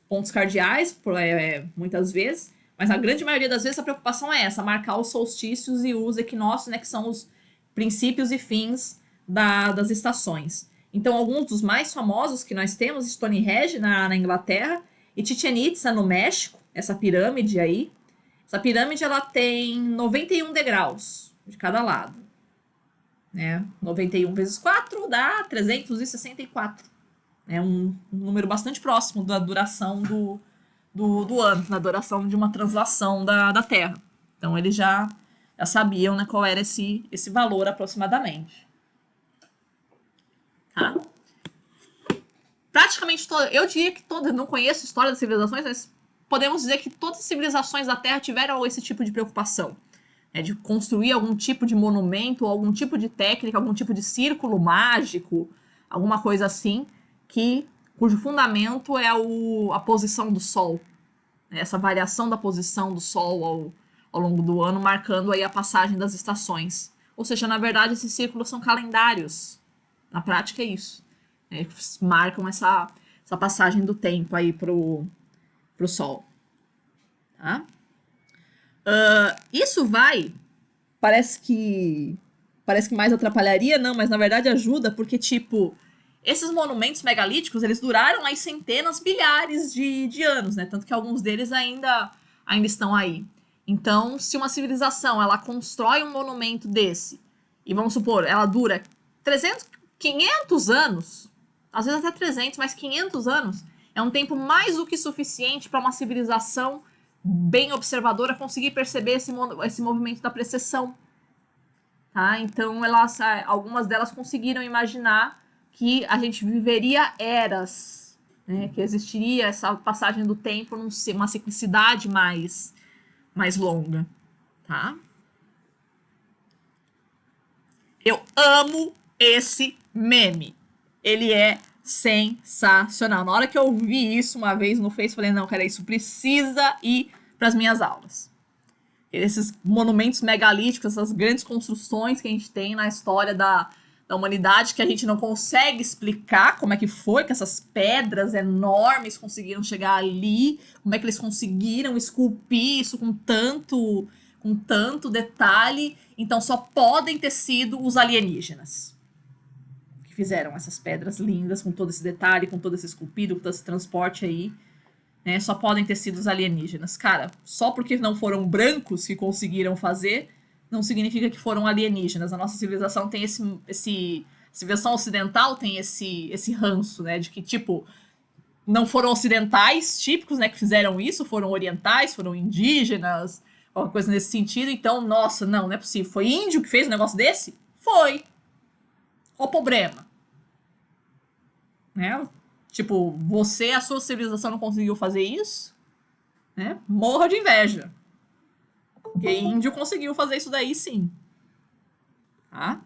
pontos cardeais, muitas vezes, mas a grande maioria das vezes a preocupação é essa, marcar os solstícios e os equinócios, né, que são os princípios e fins das estações. Então, alguns dos mais famosos que nós temos, Stonehenge na Inglaterra e Chichén Itzá no México, essa pirâmide aí. Essa pirâmide ela tem 91 degraus de cada lado. Né? 91 vezes 4 dá 364. É um número bastante próximo da duração do ano, na duração de uma translação da Terra. Então, eles já sabiam, né, qual era esse valor aproximadamente. Tá? Praticamente eu diria que todas, não conheço a história das civilizações, mas podemos dizer que todas as civilizações da Terra tiveram esse tipo de preocupação, né, de construir algum tipo de monumento, algum tipo de técnica, algum tipo de círculo mágico, alguma coisa assim, cujo fundamento é a posição do Sol, né, essa variação da posição do Sol ao longo do ano, marcando aí a passagem das estações. Ou seja, na verdade, esses círculos são calendários. Na prática é isso. Eles marcam essa passagem do tempo aí pro Sol. Tá? Isso parece que mais atrapalharia, não, mas na verdade ajuda, porque, tipo, esses monumentos megalíticos, eles duraram aí centenas, milhares de anos, né? Tanto que alguns deles ainda estão aí. Então, se uma civilização, ela constrói um monumento desse, e vamos supor, ela dura 500 anos, às vezes até 300, mas 500 anos é um tempo mais do que suficiente para uma civilização bem observadora conseguir perceber esse movimento da precessão. Tá? Então, algumas delas conseguiram imaginar que a gente viveria eras, né? Que existiria essa passagem do tempo numa ciclicidade mais longa. Tá? Eu amo esse meme. Ele é sensacional. Na hora que eu vi isso uma vez no Face, falei, não, cara, isso precisa ir para as minhas aulas. Esses monumentos megalíticos, essas grandes construções que a gente tem na história da humanidade, que a gente não consegue explicar como é que foi que essas pedras enormes conseguiram chegar ali, como é que eles conseguiram esculpir isso com tanto detalhe. Então só podem ter sido os alienígenas que fizeram essas pedras lindas, com todo esse detalhe, com todo esse esculpido, com todo esse transporte aí, né? Só podem ter sido os alienígenas. Cara, só porque não foram brancos que conseguiram fazer, não significa que foram alienígenas. A nossa civilização tem a civilização ocidental tem esse ranço, né? De que, tipo, não foram ocidentais típicos, né, que fizeram isso, foram orientais, foram indígenas, alguma coisa nesse sentido. Então, nossa, não é possível. Foi índio que fez um negócio desse? Foi. Qual o problema? Né? Tipo, a sua civilização não conseguiu fazer isso? Né? Morra de inveja. Porque índio conseguiu fazer isso daí, sim. Tá?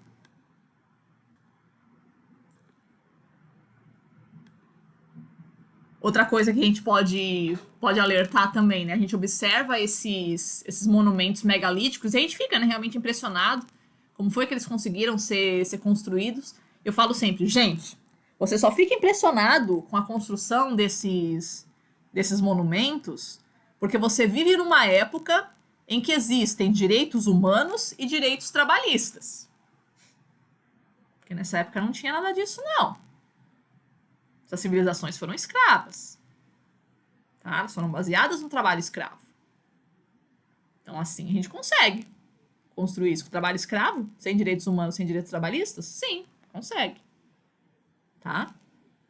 Outra coisa que a gente pode alertar também, né? A gente observa esses monumentos megalíticos e a gente fica, né, realmente impressionado como foi que eles conseguiram ser construídos. Eu falo sempre, gente, você só fica impressionado com a construção desses monumentos porque você vive numa época em que existem direitos humanos e direitos trabalhistas. Porque nessa época não tinha nada disso, não. Essas civilizações foram escravas. Tá? Elas foram baseadas no trabalho escravo. Então, assim, a gente consegue construir isso com trabalho escravo, sem direitos humanos, sem direitos trabalhistas? Sim, consegue. Tá?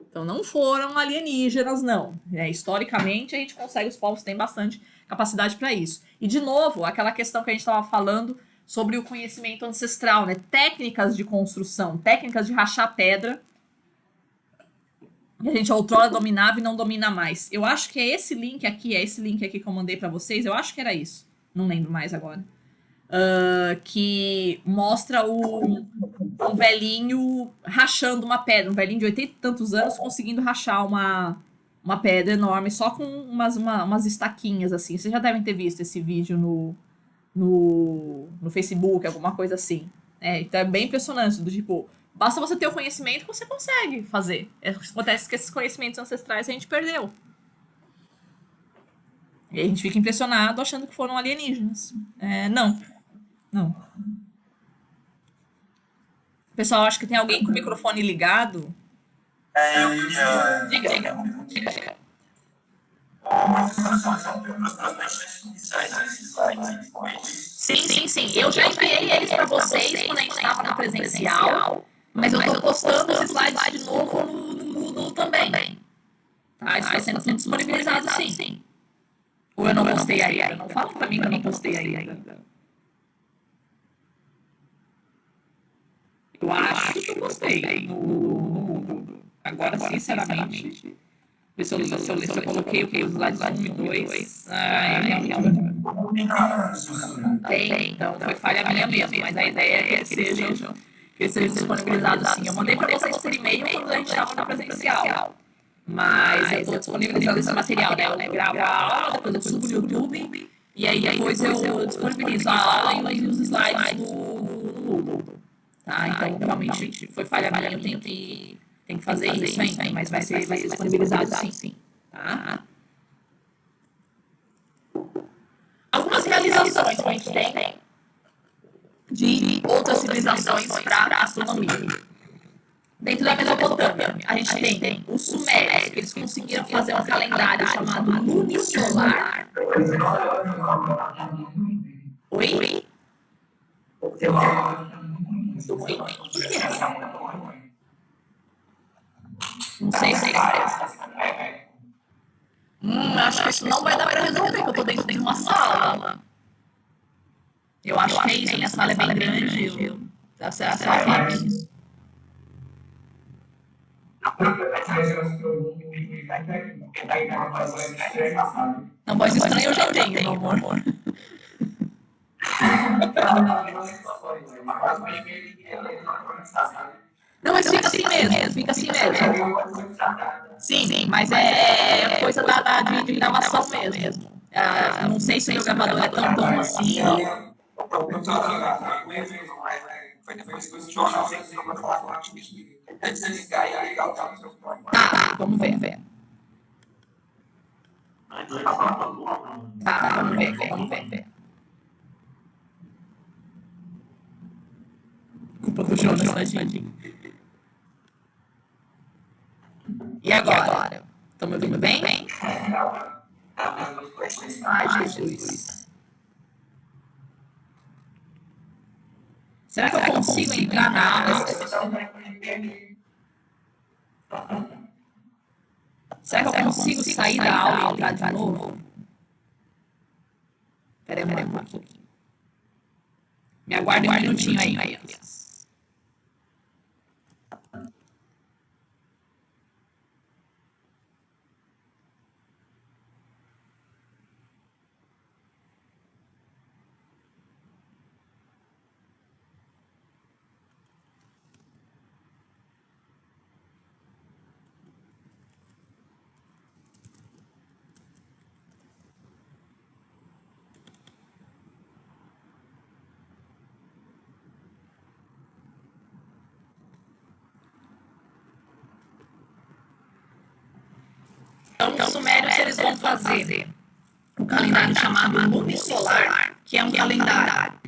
Então, não foram alienígenas, não. Historicamente, a gente consegue, os povos têm bastante capacidade para isso. E, de novo, aquela questão que a gente estava falando sobre o conhecimento ancestral, né? Técnicas de construção, técnicas de rachar pedra, que a gente outrora dominava e não domina mais. Eu acho que é esse link aqui que eu mandei para vocês, eu acho que era isso. Não lembro mais agora. que mostra um velhinho rachando uma pedra, um velhinho de 80 e tantos anos conseguindo rachar uma pedra enorme, só com umas estaquinhas, assim. Vocês já devem ter visto esse vídeo no Facebook, alguma coisa assim. Então é bem impressionante, do tipo, basta você ter o conhecimento que você consegue fazer. Acontece que esses conhecimentos ancestrais a gente perdeu. E a gente fica impressionado achando que foram alienígenas. Não, não. O pessoal acha que tem alguém com o microfone ligado. Diga, diga. Diga. Sim. Eu já enviei eles para vocês quando a gente estava no presencial, mas eu estou postando os slides de novo no Google também. Tá? Isso está sendo disponibilizado, sim. Ou eu não postei ainda? Não fala para mim que eu não postei ainda. Eu acho que eu postei no Google. Agora, sinceramente, se eu coloquei o slides 1 e 2. Tem, então foi falha minha mesmo, mas a ideia é que eles sejam disponibilizados sim. Eu mandei para vocês por e-mail quando a gente estava no presencial. Mas eu estou disponibilizando esse material, né? Eu gravo a aula, depois eu subo no YouTube, e aí depois eu disponibilizo a aula e os slides no Google. Tá? Então, realmente, foi falha minha, eu tenho que fazer isso ainda, mas vai ser disponibilizado sim. Tá? Algumas realizações que a gente tem de outras civilizações para a astronomia. Dentro da Mesopotâmia, a gente tem os sumérios, que eles conseguiram fazer um calendário chamado lunisolar. Oi? Não sei se acho que isso não vai dar para resolver, porque eu estou dentro de uma sala. Eu acho que é isso, minha sala é bem grande. Dá certo. Não, voz estranha eu já tenho, meu amor. Não, mas fica assim mesmo. Sim, mas é coisa de gravação mesmo. Não sei se o meu gravador é tão bom assim. Tá, vamos ver. Tá, vamos ver. Culpa do Jonas, tadinho. E agora? Estão me ouvindo bem? Ai, Jesus. Será que eu consigo entrar na aula? Será que eu consigo sair da aula e entrar de novo? Peraí um pouquinho. Me aguarde um minutinho aí. Então, os sumérios eles vão fazer um calendário chamado lunisolar, que é um calendário.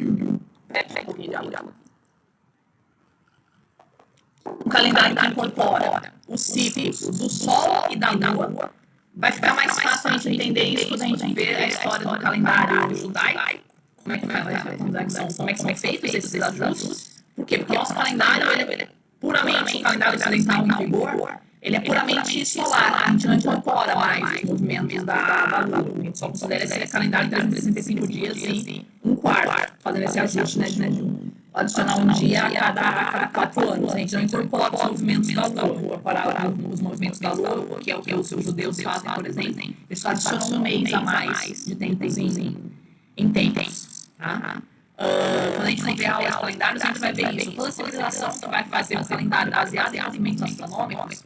Um calendário que incorpora os ciclos do Sol e da Lua. Vai ficar mais fácil a gente entender isso quando a gente vê a história do calendário judaico. Como é que são feitos esses ajustes? Por quê? Porque o nosso calendário ele é puramente um calendário ocidental em vigor. Ele é puramente solar, a gente não incorpora mais os movimentos da Lua. A gente só considera esse calendário de 365 dias e um quarto, fazendo esse ajuste, né, de adicionar um dia a cada 4 anos. A gente não incorpora os movimentos da Lua, incorporar os movimentos da Lua, que é o que os judeus fazem, por exemplo. Eles só adicionam um mês a mais de tempos em tempos. Tá? Quando a gente for ver a aula de calendário, a gente vai ver isso. Toda civilização que vai fazer um calendário baseado em movimentos astronômicos,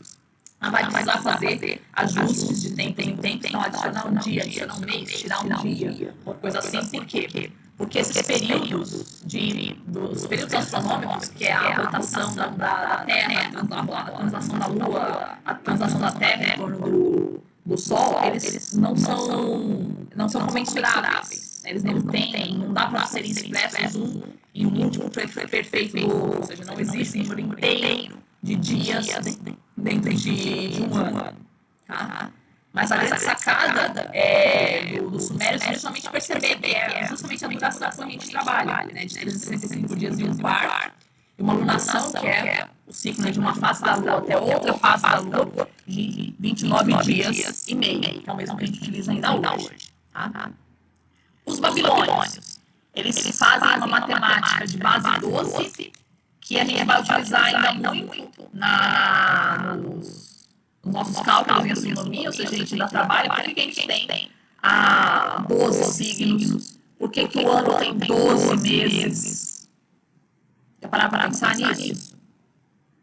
ela vai precisar fazer ajustes de tempo em tempo, então adicionar um dia, adicionar um mês, tirar um dia, uma coisa assim. Por quê? Porque esses períodos dos períodos astronômicos, que é a rotação da Terra, a translação da Lua, a translação da Terra em torno do Sol, eles não são comensuráveis. Eles não dá para serem expressos em um múltiplo perfeito, ou seja, não existe um número inteiro de dias dentro de um ano. Tá? Mas a grande sacada dos sumérios é justamente perceber que é justamente a duração que a gente trabalha, né, de 365 dias e um quarto, e uma lunação, que é o ciclo de uma fase da Lua até outra fase da Lua, de 29 dias e meio, que é o mesmo que a gente utiliza ainda hoje. Tá? Os babilônios, eles fazem uma matemática de base 12, que a gente vai utilizar ainda muito nos nossos cálculos em astronomia, ou seja, a gente dá trabalho. Por que a gente tem 12 signos? Por que o ano tem 12 meses? Já parar para pensar nisso?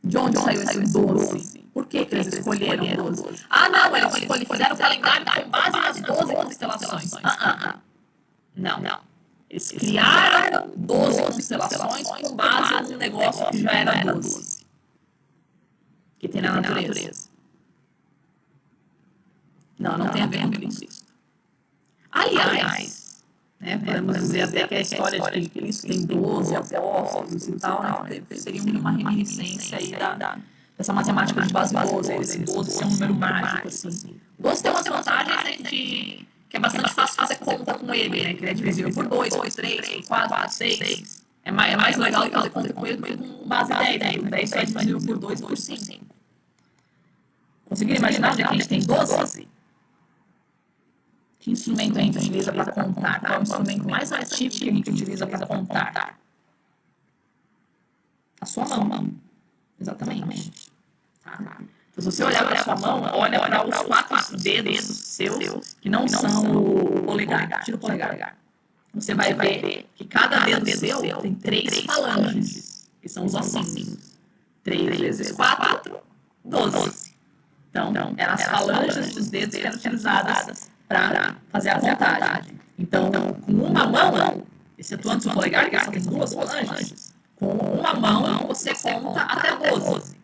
De onde saiu esse 12? Por que eles escolheram 12? Não, eles fizeram o calendário com base nas 12 constelações. Não. Eles criaram 12 constelações com base num negócio que já era 12, que tem na natureza. Não tem a ver com Cristo. Aliás, né, podemos dizer até que a história de que Cristo tem 12 apóstolos e tal, né, seria uma reminiscência aí dessa matemática de base 12. Esse 12 ser um número mágico, assim. 12 tem umas vantagens que é bastante fácil fazer conta com ele, né? Que ele é divisível por 2, por 3, por 4, por 6. É mais legal fazer conta com ele do que com base 10. 10 só é divisível por 2 ou por 5. Conseguiram imaginar onde a gente tem 12? Que instrumento a gente utiliza para contar? Qual é o instrumento mais ativo que a gente utiliza para contar? A sua mão. Exatamente. Tá? Então, se você olhar para a sua mão, olha para os 4 dedos seus, que não são o polegar. Tira o polegar. Você vai ver que cada dedo seu tem 3 falanges, que são os ossinhos. 3 vezes 4, 12. Então, eram as falanges dos dedos que eram utilizadas para fazer a contagem. Então, com uma mão, excetuando o polegar, que só tem 2 falanges, com uma mão você conta até 12.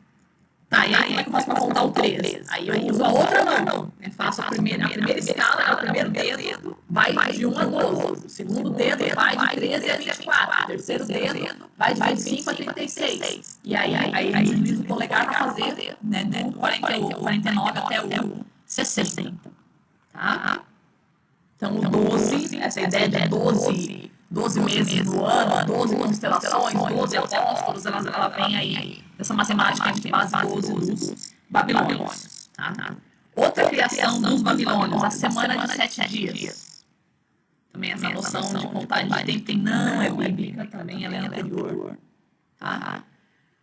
Tá, e aí como é que eu faço para contar o 13? Aí eu uso a outra mão. Né? Faço a primeira escala, o primeiro dedo vai de 1 a 12. O segundo dedo vai de 13 a 24. O terceiro dedo vai de 25 a 36. E aí a gente utiliza o polegar para fazer, né, do 49 até o 60. Tá? Então, o 12, essa ideia de 12 meses no ano, 12 constelações, 12 apóstolos, ela vem aí dessa matemática de base 12 dos babilônios. Tá? Outra criação dos babilônios, a semana de 7 dias. Também essa noção de contagem de tempo não é bíblica, também ela é anterior. Tá?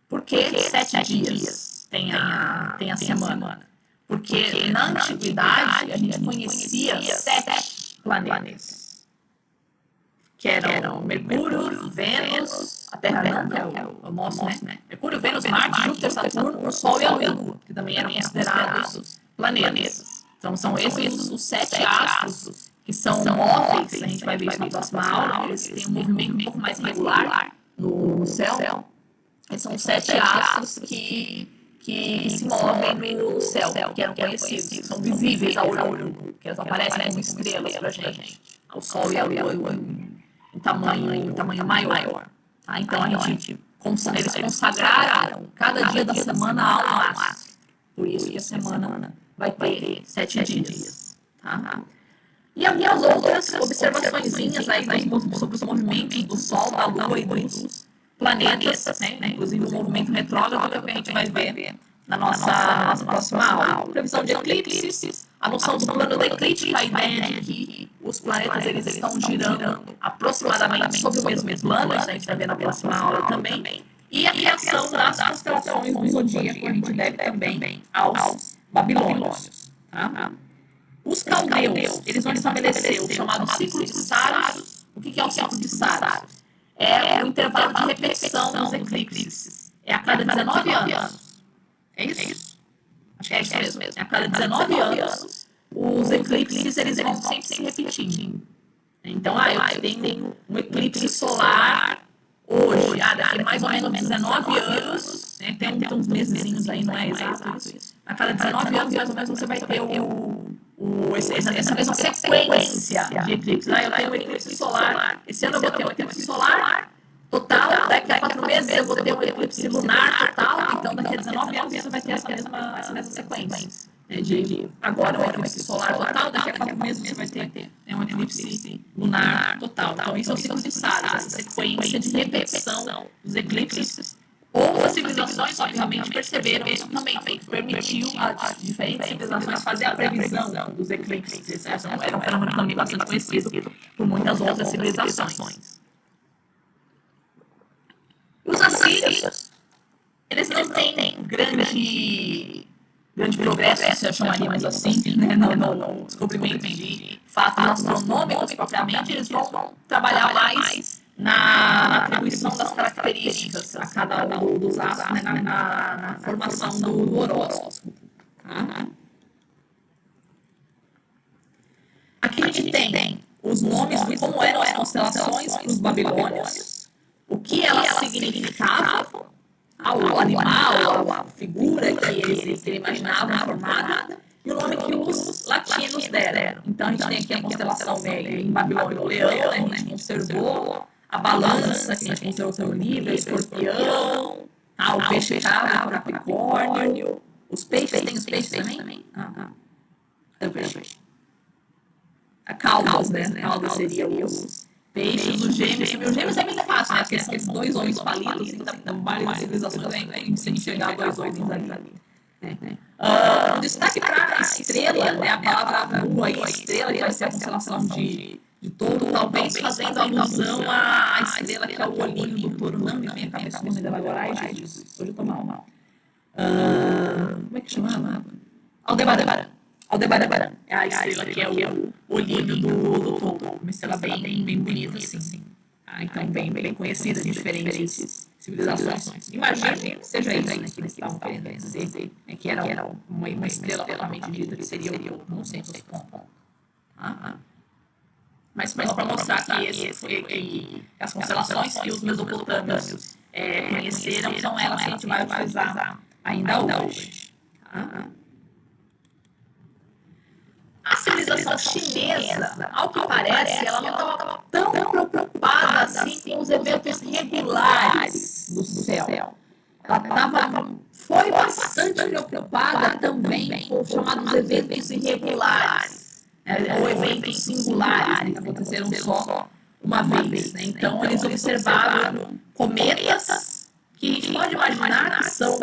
Por que 7 dias tem a semana? Porque na antiguidade a gente conhecia 7 planetas, que eram Mercúrio, Vênus, a Terra não, que é o nosso, né? Mercúrio, Vênus, Marte, Júpiter, Saturno, o Sol e a Lua, que também eram considerados planetas. Então são esses os 7 astros que são móveis. A gente vai ver isso na próxima aula. Eles têm um movimento um pouco mais regular no céu. Esses são os 7 astros que se movem no céu, que eram conhecidos, que são visíveis ao olho nu, que eles aparecem como estrelas pra gente. O Sol e a Lua em tamanho maior. Tá? Então eles consagraram cada dia da semana ao astro. Por isso que a semana vai ter 7 dias. Tá? E algumas outras observações aí sobre os movimentos do Sol, da Lua e dos planetas, né? Inclusive o movimento retrógrado, que a gente vai ver na nossa próxima aula. Previsão de eclipses, a noção do plano da eclíptica, a ideia de que os planetas eles estão girando aproximadamente sobre o mesmo plano, isso a gente vai ver na próxima aula também. E a criação das constelações do zodíaco, a gente deve também aos babilônios. Tá? Os caldeus, eles vão estabelecer o chamado ciclo de Saros. O que é o ciclo de Saros? é o intervalo de repetição dos eclipses. É a cada 19 anos. É isso? Acho que é isso mesmo. É a cada 19 anos, os eclipses eles vão sempre se repetindo. Então, eu tenho um eclipse solar hoje, daqui mais ou menos 19 anos, né? Tem uns mesezinhos aí, não é exato isso. A cada 19 anos, mais ou menos, você vai ter essa mesma sequência de eclipses. Eu tenho um eclipse solar, esse ano eu vou ter um eclipse solar total, daqui a 4 meses eu vou ter um eclipse lunar total, então daqui a 19 anos você vai ter essa mesma sequência. Agora um eclipse solar total, daqui a 4 meses você vai ter um eclipse lunar total. Então, isso é o ciclo de Saras, essa sequência de repetição dos eclipses. Outras civilizações, obviamente, perceberam isso também, permitiu a diferentes civilizações fazer a previsão dos eclipses. Esse era um fenômeno também bastante conhecido por muitas outras civilizações. Os assírios, eles não têm grande progresso, se chamaríamos assim, né, no descobrimento de fatos astronômicos propriamente. Eles vão trabalhar mais na atribuição das características a cada um dos astros, né, na formação do horóscopo. Aqui a gente tem os nomes de como eram as constelações para os babilônios, o que elas significavam, o animal, a figura que eles imaginavam formada, e o nome que os latinos deram. Então, a gente tem aqui a constelação em Babilônia, o leão, né, a gente observou, a balança, que a gente observou o Libra, o escorpião, o peixe cabo, o capricórnio, os peixes, tem os peixes também? É o peixe. A caudas, né? A cauda seria os peixes, os gêmeos. Os gêmeos é muito fácil, né? Porque são dois olhos palitos, então várias civilizações vêm sem enxergar dois olhos ali. Um destaque para a estrela, né? A palavra lua e estrela, que vai ser a constelação de touro, talvez fazendo alusão à estrela que é o olhinho do touro. Não me vem a cabeça o nome dela agora. Ai, Jesus, hoje eu tô mal. Como é que chamava? Aldebaran. É a estrela que é o olhinho do touro. Uma estrela bem bonita, assim. Então, bem conhecida de diferentes civilizações. Imagino que seja isso, né, que eles estavam querendo dizer, né, que era uma estrela propriamente dita, que seria o touro. Não sei se você conta. Mas para mostrar que as constelações que os mesopotâmios conheceram são elas que a gente vai utilizar ainda hoje. A civilização chinesa, ao que parece, ela não estava tão preocupada assim com os eventos regulares do céu. Ela foi bastante preocupada também com os chamados eventos irregulares, ou eventos singulares, que aconteceram só uma vez. Né? Então, eles observaram cometas que a gente pode imaginar que são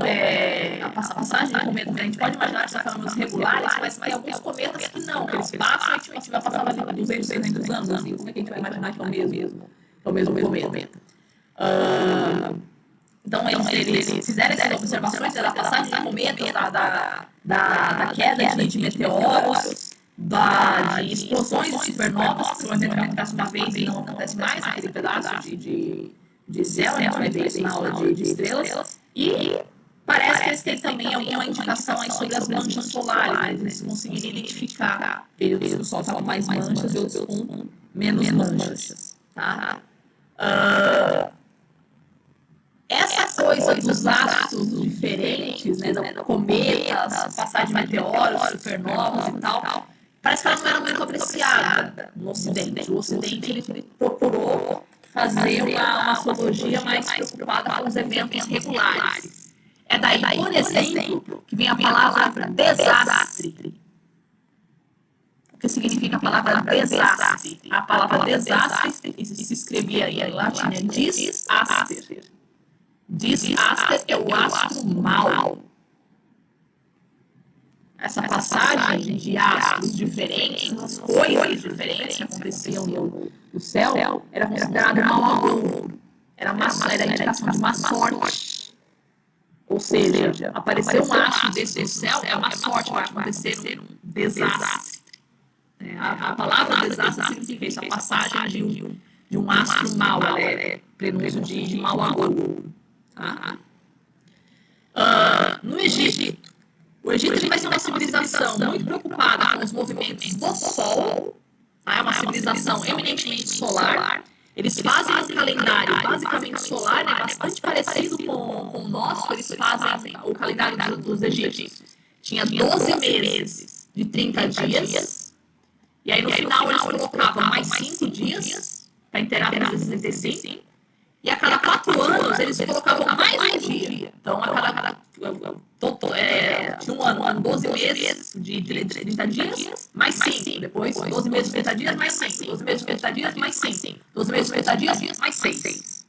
a passagem de cometas, a gente pode imaginar que são fenômenos regulares, mas tem alguns cometas que não, que eles passam e a gente vai passar ali 200, 300 anos, assim, como é que a gente vai imaginar que é o mesmo cometa? Então, eles fizeram essas observações da passagem de cometas, da queda de meteoros, de explosões de supernovas, que provavelmente acontece uma vez e não acontece mais, aquele pedaço de céu, a gente vai ver isso na aula de estrelas, e parece que eles têm também alguma indicação aí sobre as manchas solares, eles conseguiram identificar períodos que o Sol estava mais manchas e outros com menos manchas. Essa coisa dos astros diferentes, né, cometas, passagem de meteoros, supernovas e tal, parece que ela não era muito apreciada no Ocidente. O Ocidente ele procurou fazer uma astrologia mais preocupada com os eventos regulares. É daí, por exemplo, que vem a palavra desastre. O que significa a palavra desastre? A palavra desastre se escrevia em latim, é disaster. Disaster é o astro mau. Essa passagem de astros diferentes, as coisas diferentes que aconteciam no céu, era considerado mau agouro. Era a indicação de má sorte. Ou seja, aparecer um astro desse céu é uma sorte, vai acontecer um desastre. A palavra desastre significa isso, a passagem de um astro mau, ela é prenúncio de mau agouro. Tá? No Egito, o Egito vai ser uma civilização muito preocupada com os movimentos do Sol, tá? É uma civilização eminentemente solar. Eles fazem um calendário basicamente solar, né, bastante parecido com o nosso. Eles fazem o calendário dos egípcios. Tinha 12 meses de 30 dias. E aí no final eles colocavam mais 5 dias para inteirar 365. E a cada 4 anos eles colocavam mais um dia. Então, a cada tinha um ano com 12 meses de 30 dias, mais 5. Depois, 12 meses de 30 dias, mais 5. 12 meses de 30 dias, mais 5. 12 meses de 30 dias, mais 6.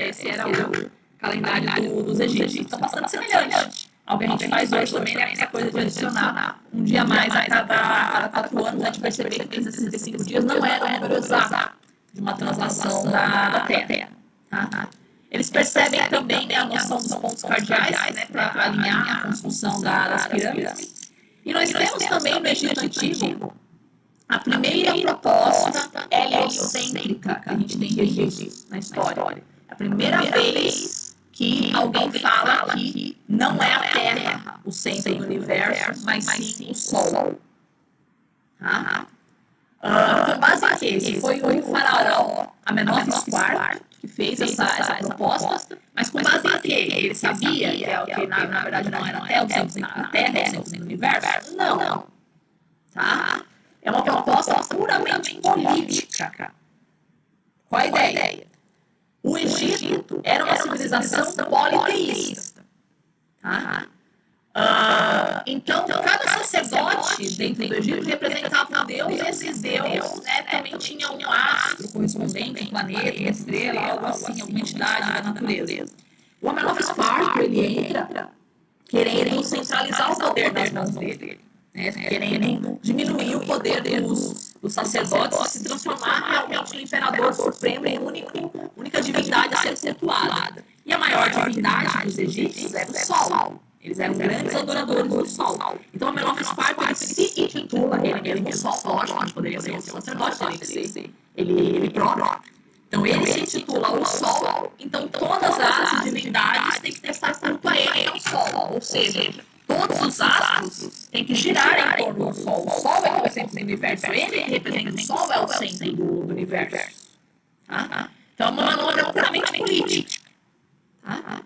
Esse era o calendário dos egípcios. Então, bastante semelhante ao que a gente faz hoje também, né? Essa coisa de adicionar um dia a mais a cada 4 anos, a gente perceber que 365 dias não era o número exato de uma translação da Terra. Tá? Eles percebem também, né, a noção dos pontos cardeais, né, para alinhar a construção das pirâmides. E nós temos também no Egito Antigo a primeira proposta heliocêntrica que a gente tem registro na história. A primeira vez que alguém fala que não é a Terra o centro do universo, mas sim o Sol. Tá? Com base em que? Esse foi o faraó Amenófis IV que fez essa proposta, mas com base em que? Ele sabia que na verdade não era a Terra é o centro do universo? Não. Tá? É uma proposta puramente política. Qual a ideia? O Egito era uma civilização politeísta. Tá? Então, cada sacerdote dentro do Egito representava um deus, e esses deuses, né, também tinham um astro correspondente, um planeta, uma estrela, algo assim, alguma entidade da natureza. O Amenófis IV, ele entra querendo centralizar o poder nas mãos dele, né, querendo diminuir o poder dos sacerdotes e se transformar realmente no imperador supremo e única divindade a ser cultuada. E a maior divindade dos egípcios era o Sol. Eles eram grandes adoradores do Sol. Então, Amenófis IV, ele se intitula ele mesmo Sol. Lógico, não poderia ser um sacerdote, teria que ser ele próprio. Então, ele se intitula o Sol. Então, todas as divindades têm que prestar culto a ele, ao Sol. Ou seja, todos os astros têm que girar em torno do Sol. O Sol é o centro do universo. Ele que representa o Sol é o centro do universo. Tá? Então, é uma manobra puramente política. Tá?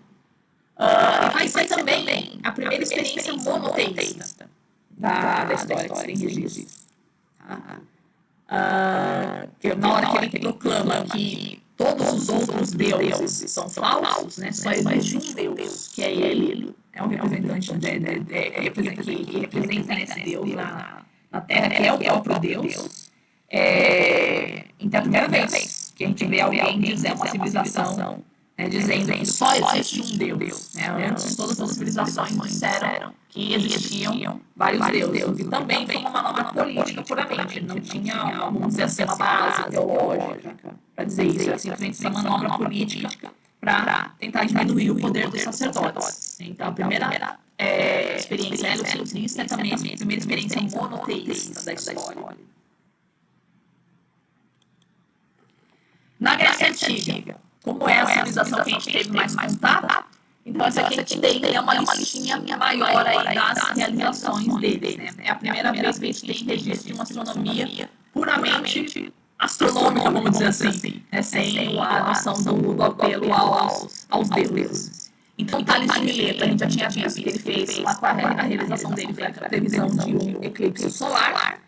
Vai ser também a primeira experiência monoteísta da história que tem registro. Que na hora que ele proclama que todos os outros deuses são falsos, né, só existe um Deus, que é ele, é o representante que representa esse Deus na Terra, que é o próprio Deus. Então, é a primeira vez que a gente vê alguém dizer uma civilização dizendo que só existe um Deus. Antes, todas as civilizações disseram que existiam vários deuses. E também foi uma manobra política puramente. Não tinha, vamos dizer assim, uma base teológica para dizer isso. Era simplesmente uma manobra política para tentar diminuir o poder dos sacerdotes. Então, a primeira experiência heliocentrista é também a primeira experiência monoteísta da história. Na Grécia Antiga, como é a civilização que a gente teve mais contato, então essa aqui a gente tem uma listinha maior aí das realizações deles, né? É a primeira vez que a gente tem registro de uma astronomia puramente astronômica, vamos dizer assim, sem a noção do apelo aos deuses. Então, Tales de Mileto, a gente já tinha visto que ele fez, a realização dele foi a previsão de um eclipse solar.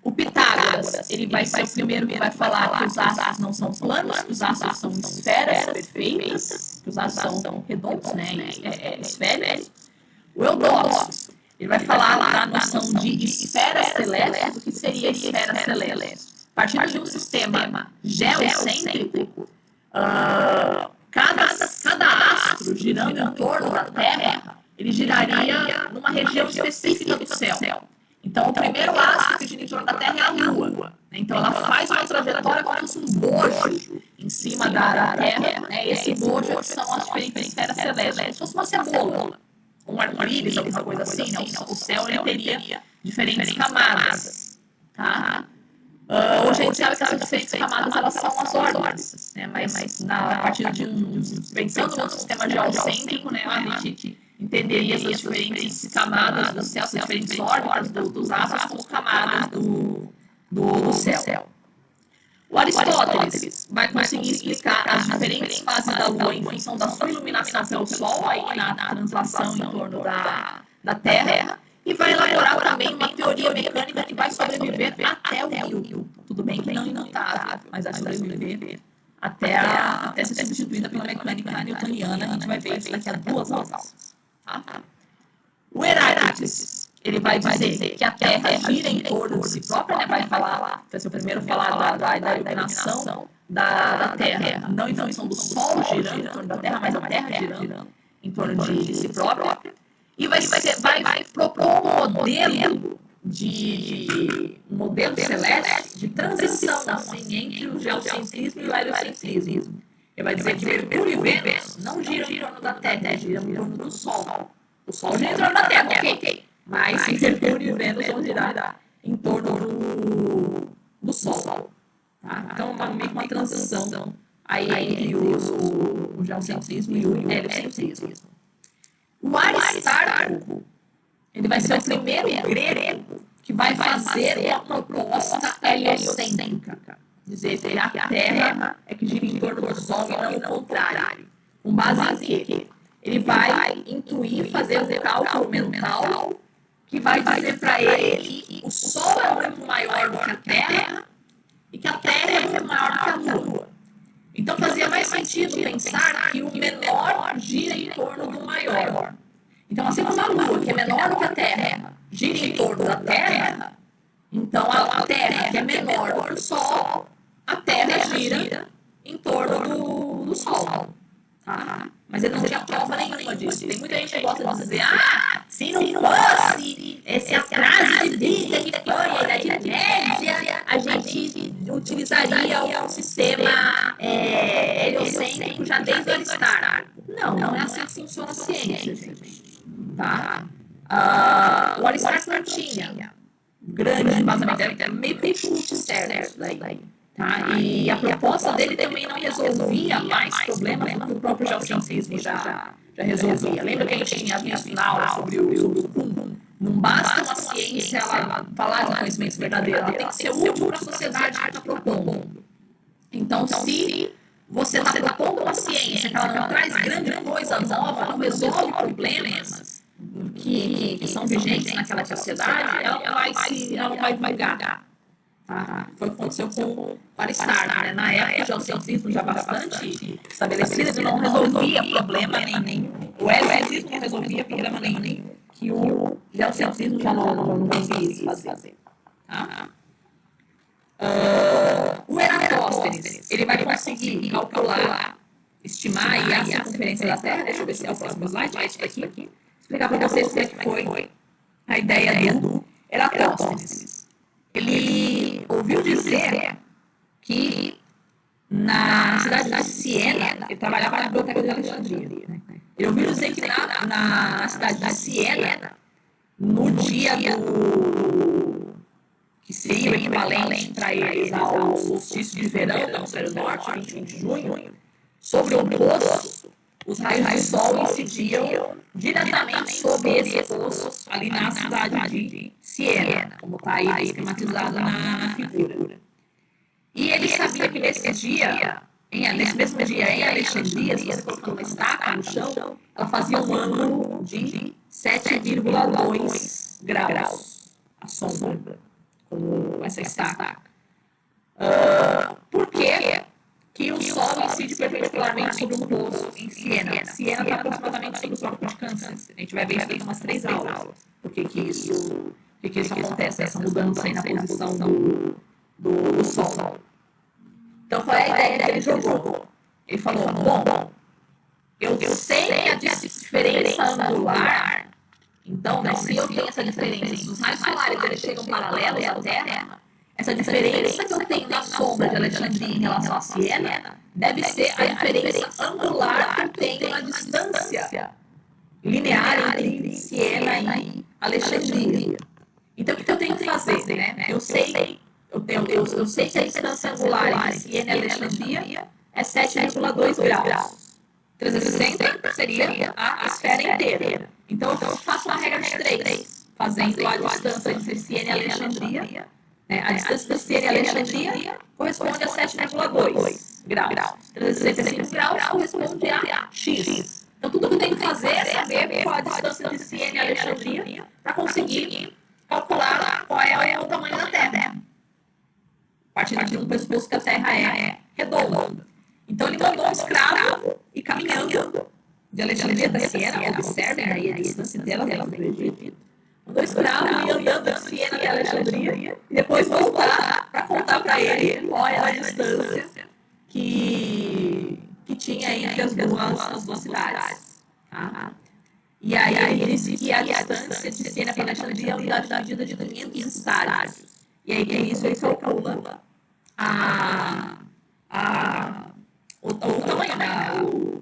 O Pitágoras, ele vai ser o primeiro que vai falar que os astros não são planos, que os astros são esferas perfeitas, que os astros são redondos, né, esféricos. O Eudóxio, ele vai falar da noção de esferas celestes, o que seria esfera celeste. Partindo de um sistema geocêntrico, cada astro girando em torno da Terra, ele giraria numa região específica do céu. Então, o primeiro astro que gira em torno da Terra é a Lua. Então, ela faz uma trajetória como se fosse um bojo em cima da Terra. Esse bojo são as diferentes esferas celestes, como se fosse uma cebola, um arco-íris, alguma coisa assim. O céu ele teria diferentes camadas. Tá? Hoje a gente sabe que essas diferentes camadas elas são as órbitas, né? Mas a partir pensando no sistema geocêntrico, né, a gente entenderia essas diferentes camadas do céu, essas diferentes órbitas dos astros como camadas do céu. O Aristóteles vai conseguir explicar as diferentes fases da Lua em função da sua iluminação pelo Sol, aí na translação em torno da Terra, e vai elaborar também uma teoria mecânica que vai sobreviver até o Newton. Tudo bem que não imutável, mas vai sobreviver até ser substituída pela mecânica newtoniana. A gente vai ver isso daqui a 2 aulas. Tá? O Heráclides, ele vai dizer que a Terra gira em torno de si própria, né? Vai ser o primeiro a falar da iluminação da Terra, não em função do Sol girando em torno da Terra, mas a Terra girando em torno de si própria. E vai propor um modelo celeste de transição assim, entre o geocentrismo e o heliocentrismo. Ele vai dizer que Mercúrio e Vênus não giram em torno da Terra, giram em torno do Sol. O Sol gira em torno da Terra, ok. Mas Mercúrio e Vênus vão girar em torno do Sol. Tá? Então, meio que uma transição aí entre o geocentrismo e o heliocentrismo. O Aristarco, ele vai ser o primeiro grego que vai fazer uma proposta heliocêntrica. Dizer que a Terra é que gira em torno do Sol e não o contrário. Com base em quê? Ele vai intuir, fazer um cálculo mental que vai dizer para ele que o Sol é muito maior do que a Terra e que a Terra é muito maior do que a Lua. Então fazia mais sentido pensar que o menor gira em torno do maior. Então, assim como a Lua, que é menor do que a Terra, gira em torno da Terra, então a Terra, que é menor do que o Sol, a Terra gira em torno do Sol. Tá? Mas ele não tinha prova nenhuma disso. Tem muita gente que gosta de dizer, se não fosse esse atraso de vida que foi a Idade Média, a gente utilizaria um sistema heliocêntrico já desde o Aristarco. Não é assim que funciona a ciência, gente. Tá? O Aristarco não tinha grande embasamento, era meio que chute certo daí. Tá? E a proposta dele também não resolvia mais problemas do que o próprio geocentrismo já resolvia. Lembra que a gente tinha visto na aula sobre o Kuhn? Não basta uma ciência ela falar de conhecimento verdadeiro, ela tem que ser útil para a sociedade que está propondo. Então, se você está propondo uma ciência que ela não traz grande coisa nova, não resolve problemas que são vigentes naquela sociedade, ela não vai divulgar. Tá? Foi o que aconteceu com o Aristarco, né? Na época, o geocentrismo já bastante estabelecido, ele não resolvia problema nenhum. O heliocentrismo não resolvia problema nenhum que o geocentrismo já não conseguia fazer. Tá? O Eratóstenes, ele vai conseguir calcular, estimar aí a circunferência da Terra. Deixa eu ver se é o próximo slide, esse aqui. Explicar para vocês como é que foi a ideia do Eratóstenes. Ele ouviu dizer que na cidade de Siena, ele trabalhava na biblioteca de Alexandria, né? Ele ouviu dizer que na cidade de Siena, no dia que seria o equivalente para eles ao solstício de verão do hemisfério norte, 21 de junho, sobre o poço, os raios do sol incidiam diretamente sobre esse poço ali na cidade de Siena, como está aí esquematizado na figura. E ele sabia que nesse mesmo dia em Alexandria, se você colocar uma estaca no chão, ela fazia um ângulo de 7,2 graus à sombra, com essa estaca. Por quê? Que o Sol incide perpendicularmente sobre um poço em Siena. Siena está aproximadamente sobre o Trópico de Câncer. A gente vai ver isso em umas 3 aulas. Por que isso acontece, essa mudança aí na posição do Sol. Então, qual é a ideia que ele jogou? Ele falou, bom, eu sei que a diferença angular, então, se eu tenho essa diferença, os raios solares eles chegam paralelos à Terra, essa diferença que eu tenho na sombra de Alexandria em relação a Siena deve ser a diferença angular que eu tenho na distância linear entre Siena e Alexandria. Então, o que eu tenho que fazer? Né? Eu eu sei que a distância angular entre Siena e Alexandria é 7,2 graus. 360 seria a esfera inteira. Então, eu faço uma regra de 3, fazendo a distância entre Siena e Alexandria. Né? A distância entre Siena e Alexandria corresponde a 7,2 graus. 365 graus corresponde a x. Então, tudo que eu tenho que fazer é saber qual a distância entre Siena e Alexandria para conseguir calcular qual é o tamanho da Terra. Partindo do pressuposto que a Terra é redonda. Então, ele mandou um escravo ir caminhando de Alexandria até Siena, observe aí a distância dela do Egito. Mandou o escravo ir andando de Siena até Alexandria e depois voltar para contar para ele qual era a distância que tinha entre as duas cidades. Tá? E aí ele disse que a distância de Siena para Alexandria é uma unidade da medida de 500 estádios. E aí, com isso, ele calcula o tamanho, né?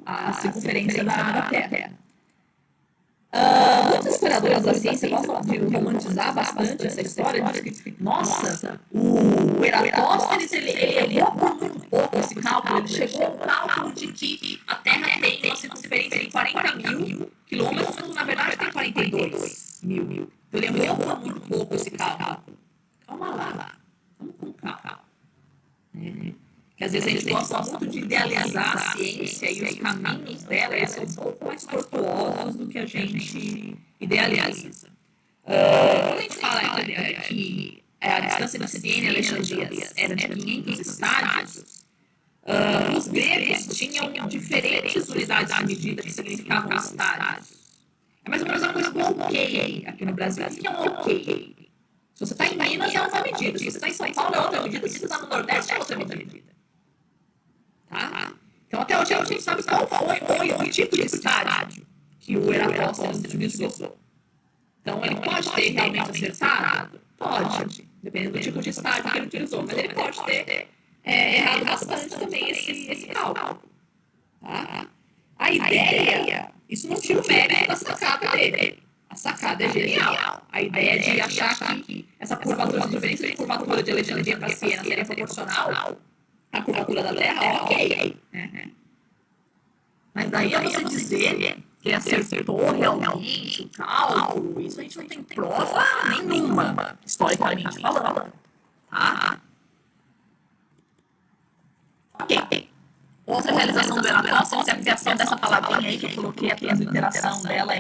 A circunferência da Terra. Muitos historiadores da ciência gostam de romantizar bastante essa história, diz que, nossa, o Eratóstenes, ele errou por muito pouco esse cálculo, ele chegou ao cálculo de que a Terra tem uma circunferência de 40 mil quilômetros, quando na verdade tem 42 mil. Então ele errou por muito pouco esse cálculo. Calma lá, vamos com calma. Que às vezes a gente gosta muito de idealizar a ciência e os caminhos dela, eles são um pouco mais tortuosos do que a gente idealiza. Quando a gente fala que a distância de Siena e Alexandria era de 500 estádios, os gregos tinham diferentes unidades de medida que significavam estádios. É mais ou menos uma coisa com ok aqui no Brasil. O que é um ok? Se você está em Minas, é uma medida. Se você está em São Paulo, é outra medida. Se você está no Nordeste, é outra medida. Tá? Então, até hoje, a gente sabe qual foi o tipo de estádio que o Eratóstenes utilizou. Então, ele pode ter realmente acertado? Pode, dependendo do tipo de estádio que ele utilizou. Mas ele pode ter errado bastante também esse cálculo. Tá? A ideia, isso não tira o mérito da sacada dele. A sacada é genial. A ideia de achar que essa curvatura, a diferença de curvatura de Alexandria para Siena seria proporcional à curvatura da Terra, ok. Mas daí é você dizer que ele acertou realmente o cálculo, isso a gente não tem prova nenhuma, historicamente falando. Tá? Ok. Outra realização do Eratóstenes é a criação dessa palavrinha aí que eu coloquei, a transliteração dela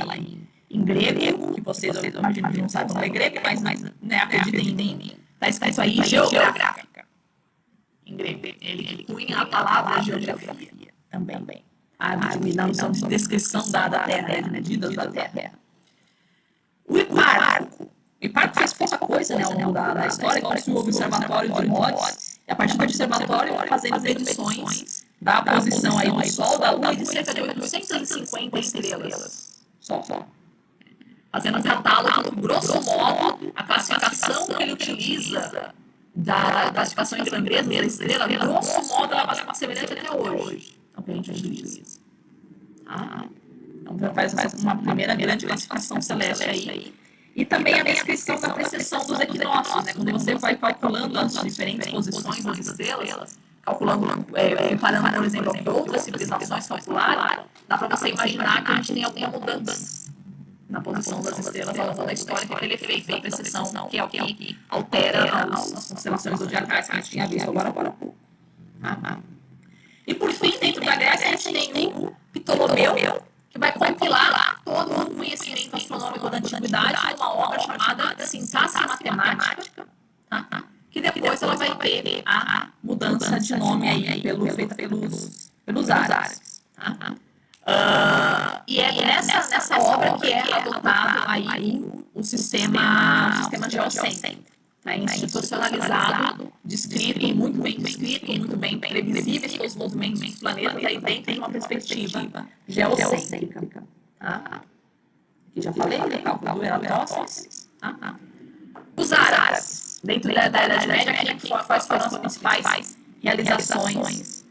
em grego, que vocês, eu imagino que não saibam ler grego, mas né, acreditem em mim. Está escrito aí geográfica. Em grego. Ele cunha a palavra geografia também. Na noção de descrição da Terra, de medidas da Terra. O Hipparco faz pouca coisa, né, ao longo da história, ele construiu o observatório de Rhodes, e a partir do observatório fazendo medições da posição aí do Sol, da Lua, e de cerca de 850 estrelas. Só. Fazendo um catálogo, grosso modo, a classificação que ele utiliza da classificação entre grandeza e estrela, grosso modo, ela vai ser semelhante até hoje. Então, que a gente utiliza. Então, faz uma primeira grande classificação celeste aí. E também a descrição da precessão dos equinócios, né? Quando você vai calculando as diferentes posições das estrelas, comparando, por exemplo, com outras civilizações calcularam, dá para você imaginar que a gente tem alguma mudança na posição das estrelas ao longo da história, que é aquele efeito da precessão, que é o que altera as constelações zodiacais que a gente tinha visto agora há pouco. E por fim, dentro da Grécia, a gente tem o Ptolomeu, que vai compilar todo o conhecimento astronômico da antiguidade numa obra chamada Sintaxe Matemática, que depois ela vai ter a mudança de nome aí feita pelos árabes. E é nessa obra que é adotado aí o sistema geocêntrico, institucionalizado, descrito, muito bem descrito, muito bem previsíveis todos os movimentos dos planetas, e aí dentro de uma perspectiva geocêntrica. Aqui já falei, o cálculo do Eratóstenes. Os árabes, dentro da Idade Média, quais foram as principais realizações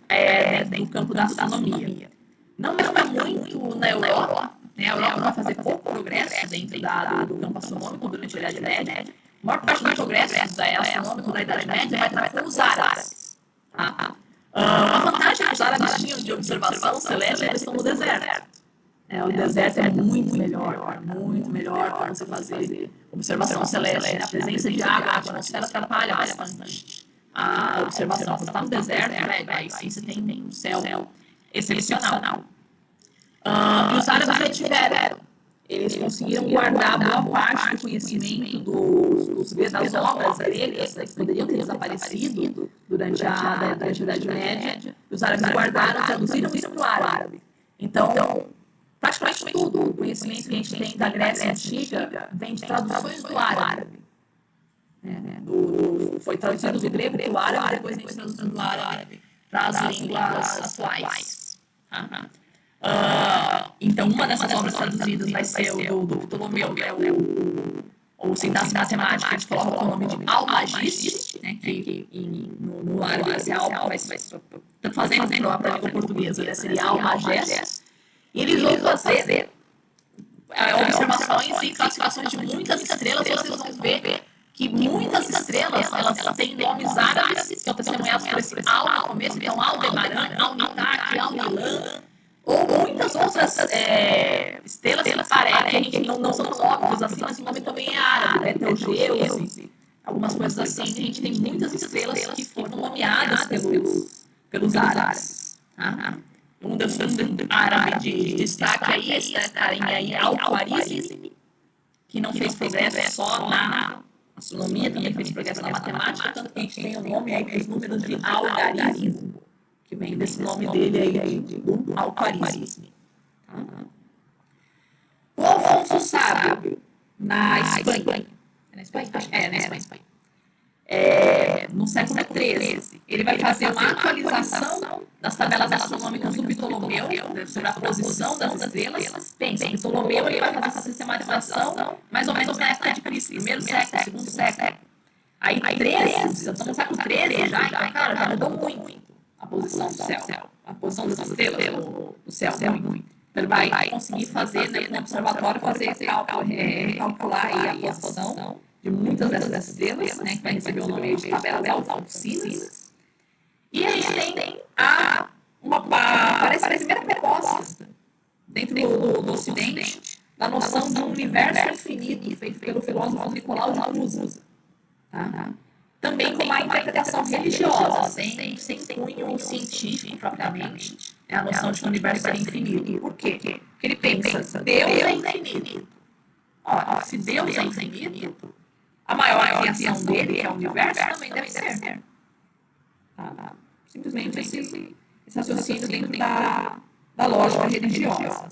dentro do campo da astronomia? Não é muito na Europa, né? A Europa vai fazer pouco progresso dentro do campo astronômico durante a Idade Média. A maior parte do progresso astronômico da Idade Média vai estar com os árabes. Tá? Uma vantagem que os árabes tinham de observação celeste é a questão do deserto. O deserto é muito melhor para você fazer observação celeste. A presença de água na atmosfera atrapalha bastante a observação. Você está no deserto, aí sim você tem um céu excepcional. E os árabes já tiveram. Eles conseguiram guardar boa parte do conhecimento das obras gregas, que poderiam ter desaparecido durante a Idade Média. Os árabes guardaram, traduziram isso para o árabe. Então, praticamente tudo o conhecimento que a gente tem da Grécia Antiga vem de traduções do árabe. Foi traduzido do grego para o árabe, depois a gente traduziu do árabe para as línguas atuais. Então, uma dessas obras traduzidas vai ser o do Ptolomeu, que é o Sintaxe Matemática, que a gente coloca o nome de Almageste, né, que no árabe vai ser Alma, vai fazendo para a língua portuguesa, seria Almageste. E eles vão fazer observações e classificações de muitas estrelas, e vocês vão ver que muitas estrelas elas têm nomes árabes, que são testemunhados por esse Al no começo, então Aldebaran, Al-Nitak, Al-Nilan, ou muitas outras estrelas que parecem, que não são óbvios assim, mas o nome também é árabe, Betelgeuse, algumas coisas assim. A gente tem muitas estrelas que foram nomeadas pelos árabes. Um dos árabes de destaque aí é esse carinha Al-Khwarizmi, que não fez progresso só na astronomia, também fez progresso na matemática, tanto que a gente tem o nome aí dos números de Algarismo, que vem desse nome dele aí, do Al-Khwarizmi. O Afonso Sábio, na Espanha. É na Espanha? É, na Espanha. No século XIII, ele vai fazer uma atualização das tabelas astronômicas do Ptolomeu sobre a posição das estrelas. Pensa, Ptolomeu ele vai fazer essa sistematização mais ou menos na época de Cristo, primeiro século, segundo século. Aí 13, estamos no século XIII já, então, cara, já mudou muito a posição do céu, a posição das estrelas do céu, muito. Ele vai conseguir fazer, no observatório, calcular aí a posição de muitas dessas estrelas, né, que vai receber o nome de tabela de Alfonsínias. E a gente tem parece a primeira proposta dentro do Ocidente da noção de um universo infinito feito pelo filósofo Nicolau de Cusa. Também com uma interpretação religiosa, sem cunho científico propriamente. É a noção de que o universo é infinito. Por quê? Porque ele pensa, Deus é infinito. Se Deus é infinito, a maior criação dele, que é o universo, também deve ser. Simplesmente esse raciocínio dentro da lógica religiosa.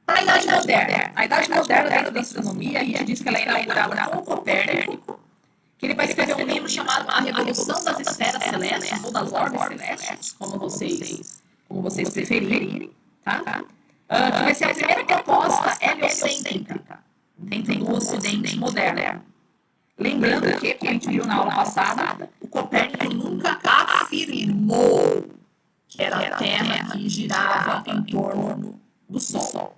A Idade Moderna. A Idade Moderna, dentro da astronomia, a gente diz que ela é inaugurada com Copérnico, que ele vai escrever um livro chamado A Revolução das Esferas Celestes, ou das Orbes Celestes, como vocês preferirem. Que vai ser a primeira proposta heliocêntrica dentro do Ocidente moderno. Lembrando que, como a gente viu na aula passada, o Copérnico nunca afirmou que era a Terra que girava em torno do Sol.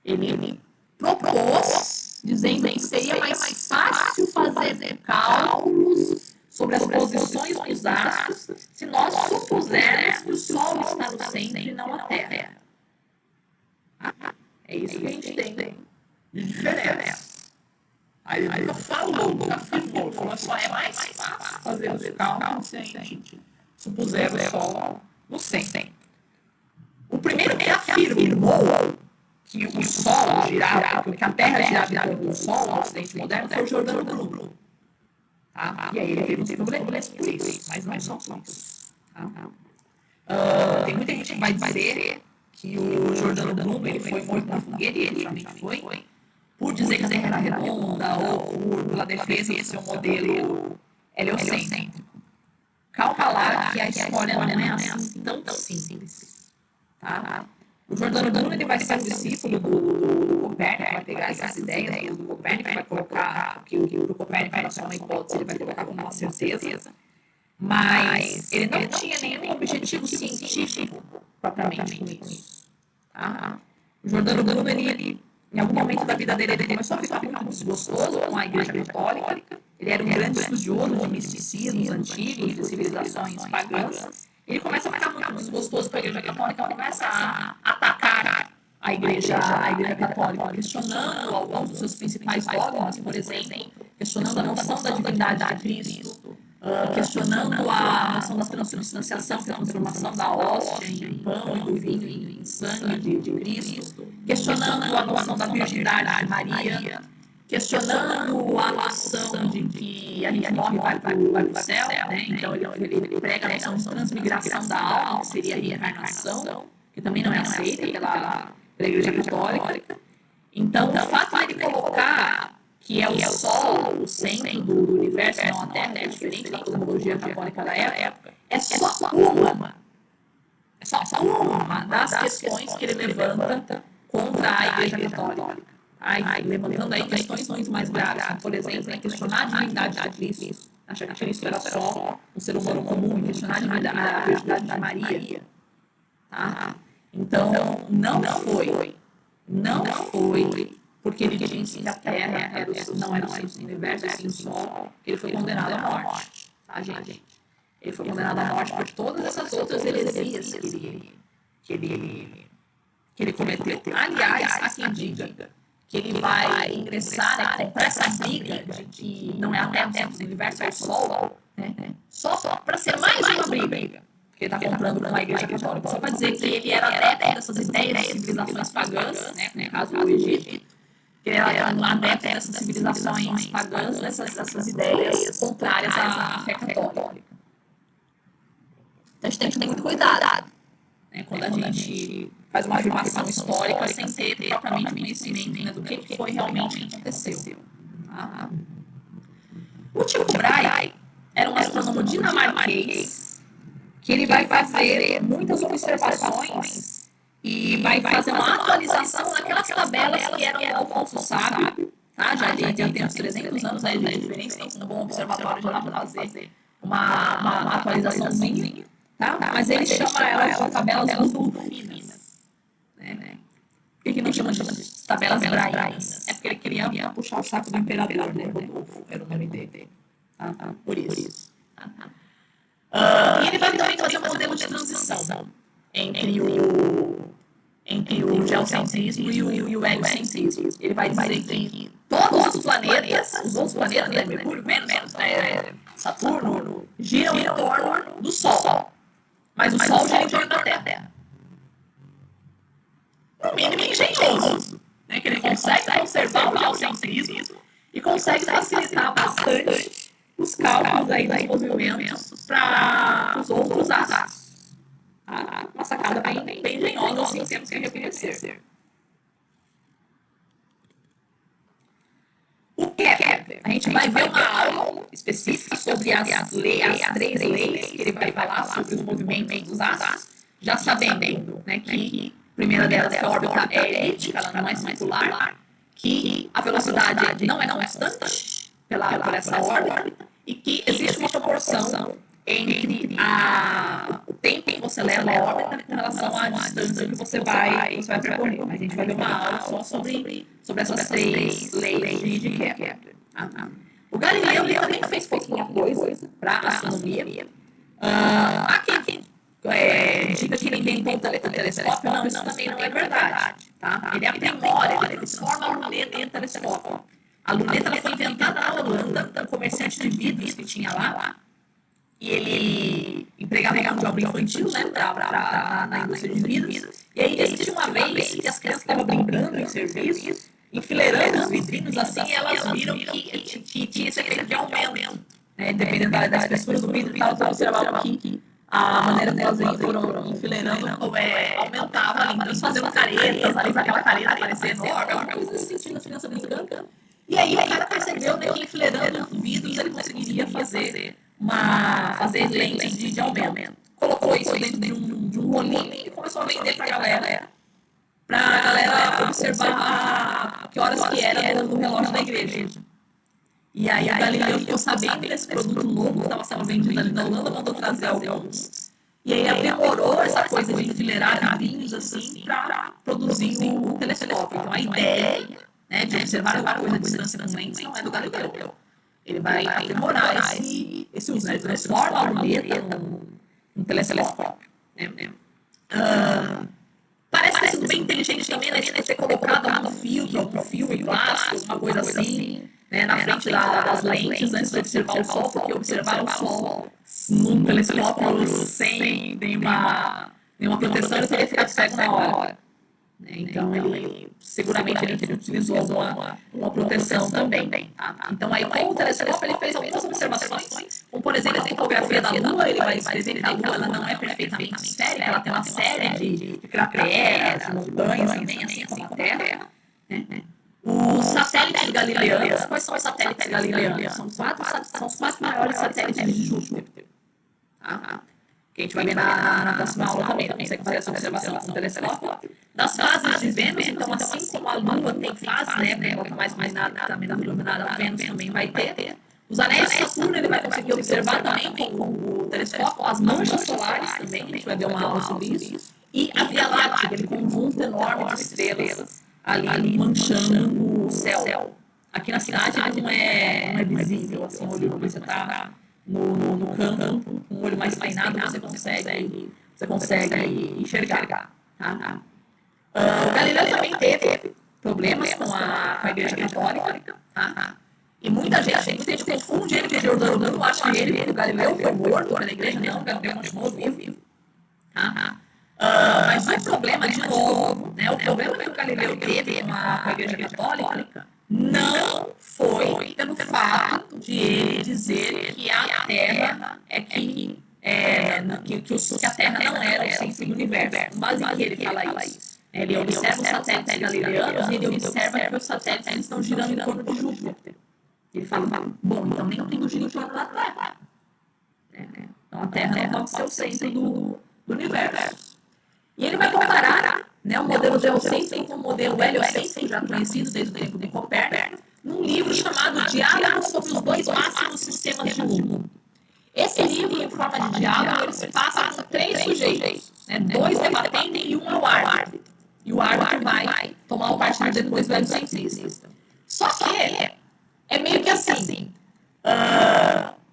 Ele propôs, dizendo que seria mais fácil fazer cálculos sobre as posições dos astros se nós supusermos que o Sol está no centro e não a Terra. É isso que a gente tem de diferença. Aí ele nunca falou, nunca afirmou, falou só é mais fácil fazer os cálculos se a gente supuser o Sol no centro. O primeiro que afirmou que o Sol girava, que a Terra girava em torno do Sol no Ocidente moderno foi o Giordano Bruno. E aí ele teve uns problemas por isso, mas não são por isso. Tem muita gente que vai dizer que o Giordano Bruno ele foi morto na fogueira, e ele realmente foi, por dizer que a Terra era redonda ou pela defesa de ser um modelo heliocêntrico. Calma lá que a história não é assim tão simples. O Giordano Bruno ele vai ser um discípulo do Copérnico, vai pegar essas ideias do Copérnico, vai colocar que o Copérnico era só uma hipótese, ele vai colocar como uma certeza, mas ele não tinha nenhum objetivo científico propriamente com isso. O O Giordano Bruno, ele, em algum momento da vida dele, ele começou a ficar muito desgostoso com a Igreja Católica. Ele era um grande estudioso de misticismos antigos, de civilizações pagãs. Ele começa a ficar muito desgostoso com a Igreja Católica, começa a atacar a Igreja Católica, questionando alguns dos seus principais dogmas, por exemplo, questionando a noção da divindade de Cristo, questionando a noção da transubstanciação, que é a transformação da hóstia em pão e do vinho em sangue de Cristo, questionando a noção da virgindade de Maria, questionando a noção de que a gente morre e vai para o céu, né? Então ele prega a noção de transmigração da alma, que seria a reencarnação, que também não é aceita pela Igreja Católica. Então, o fato de ele colocar que é o Sol, o centro do universo, não a Terra, é diferente da cosmologia católica da época, é só uma das questões que ele levanta contra a Igreja Católica. Levantando aí questões muito mais graves, como, por exemplo, questionar a divindade de Cristo, achar que Cristo era só um ser humano comum, questionar a divindade de Maria. Tá? Então, não foi porque ele disse que a Terra não era o universo, assim o Sol, que ele foi condenado à morte, tá, gente? Ele foi condenado à morte por todas essas outras heresias que ele cometeu. Aliás, há quem diga que ele vai ingressar, né, comprar essa briga de que não é a Terra, o universo é o Sol, né? Só para ser mais uma briga. Que ele está comprando com a Igreja Católica, só para dizer que ele era adepto dessas ideias de civilizações pagãs, né, no caso do Egito, que ele era adepto dessas civilizações pagãs, dessas ideias contrárias à fé católica. Então a gente tem que ter muito cuidado, né, quando a gente faz uma afirmação histórica sem ter propriamente conhecimento, né, do que foi realmente que aconteceu. Tá? O Tycho Brahe era um astrônomo dinamarquês que ele vai fazer muitas observações e vai fazer uma atualização naquelas tabelas que eram do Alfonso Sábio, tá? Já tem uns 300 anos aí de diferença, então um bom observatório já dá para fazer uma atualizaçãozinha, tá? Mas ele chama elas de tabelas Rudolfinas, né? Por que não chama de tabelas Brahianas? É porque ele queria puxar o saco do imperador, né? Rodolfo era o nome dele, tá? Por isso. E ele vai também fazer um modelo de transição entre o geocentrismo e o heliocentrismo. Ele vai dizer que todos os planetas, os outros planetas, né, Mercúrio, Vênus, Saturno, giram em torno do Sol. Mas o Sol gira em torno da Terra. No mínimo engenhoso, né, que ele consegue conservar o geocentrismo e consegue facilitar bastante os cálculos aí dos movimentos para os outros astros. Uma sacada bem engenhosa, assim, temos que reconhecer. O Kepler, a gente vai ver uma aula específica sobre as 3 leis que ele vai falar sobre os movimentos dos astros, já sabendo, né, que a primeira delas é a órbita é elíptica, ela não é circular, que a velocidade não é constante por essa órbita, e que existe uma proporção entre o tempo que você leva a órbita em relação à distância que você vai percorrer. Mas a gente vai ver uma aula só sobre essas 3 leis de Kepler. O Galileu também fez pouquinha coisa para a astronomia. Há quem diga que ele inventou o telescópio. Não, isso também não é verdade. Tá? Ele aprimora, ele transforma a luneta em telescópio. A luneta foi inventada na Holanda, um comerciante de vidros que tinha lá. E ele empregava mão de obra infantil, né, na indústria de vidros. E aí existe uma vez que as crianças estavam brincando em serviço, enfileirando os vidrinhos assim, e elas viram que tinha esse efeito de aumento, né, dependendo da espessura do vidro e tal, então observavam que a maneira que elas foram enfileirando aumentava ali. Então eles faziam caretas, ali aquela careta parecia enorme, alguma coisa nesse sentido, as crianças brincando. E aí o cara percebeu, né, que enfileirando vidros ele conseguiria fazer lentes de aumento. Colocou isso dentro de um rolinho e começou a vender pra galera observar que horas que era no relógio da igreja. E aí o Galileu ficou sabendo desse produto novo que estava sendo vendido ali na Holanda, mandou trazer alguns. E aí aprimorou essa coisa de enfileirar vidrinhos assim para produzir o telescópio. Então a ideia, né, de observar alguma coisa à distância com lentes não é do Galileu. Ele vai aprimorar esse uso, né? Ele transforma a luneta num telescópio. Né? Parece ter sido bem inteligente também, né, de ter colocado um filtro, algum filme plástico, alguma coisa assim, né, na frente das lentes antes de observar o Sol, porque observar o Sol num telescópio sem nenhuma proteção, ele teria ficado cego na hora. Então, ele seguramente ele utilizou uma proteção também. Tá? Então, aí com o telescópio, ele fez algumas observações, como, por exemplo, a topografia da Lua. Ele vai escrever que a Lua ela não é perfeitamente esférica, ela tem uma série de crateras, montanhas também, assim como a Terra. Os satélites galileanos, quais são os satélites galileanos? São os quatro maiores satélites de Júpiter. Tá? Que a gente vai ver na próxima aula também, consegue fazer essa observação com o telescópio. Das fases de Vênus, então, assim como a Lua tem fases, né, volta mais iluminada, está menos iluminada, a Vênus também vai ter. Os anéis de Saturno ele vai conseguir observar também com o telescópio, as manchas solares também, a gente vai ver uma aula sobre isso. E a Via Láctea, aquele conjunto enorme de estrelas ali manchando o céu. Aqui na cidade ele não é visível, assim, o olho você está no campo, com o olho mais treinado, você consegue enxergar. Tá? O Galileu também teve problemas com a Igreja Católica. Tá? E muita gente confunde ele com o Giordano, acha que o Galileu foi morto pela Igreja. Não, o Galileu continuou vivo. Tá? Mas o problema, de novo, né, o problema que o Galileu teve com a Igreja Católica não foi pelo fato de ele dizer que a Terra que a Terra não era o centro do universo. Com base em que ele fala isso? Ele observa os satélites galileanos e ele observa que os satélites estão girando em torno de Júpiter. Ele fala, bom, então nem tem giro em torno da Terra. Então a Terra não pode ser o centro do universo. E ele vai comparar, né, o modelo geocêntrico com o modelo heliocêntrico, já conhecido desde o tempo de Copérnico, num livro chamado Diálogo sobre os dois máximos sistemas de mundo. Esse livro, em forma de diálogo, ele se passa por três sujeitos, né, dois debatendo e um é o árbitro. E o árbitro vai tomar o partido depois do heliocentristas. Só que é meio que assim,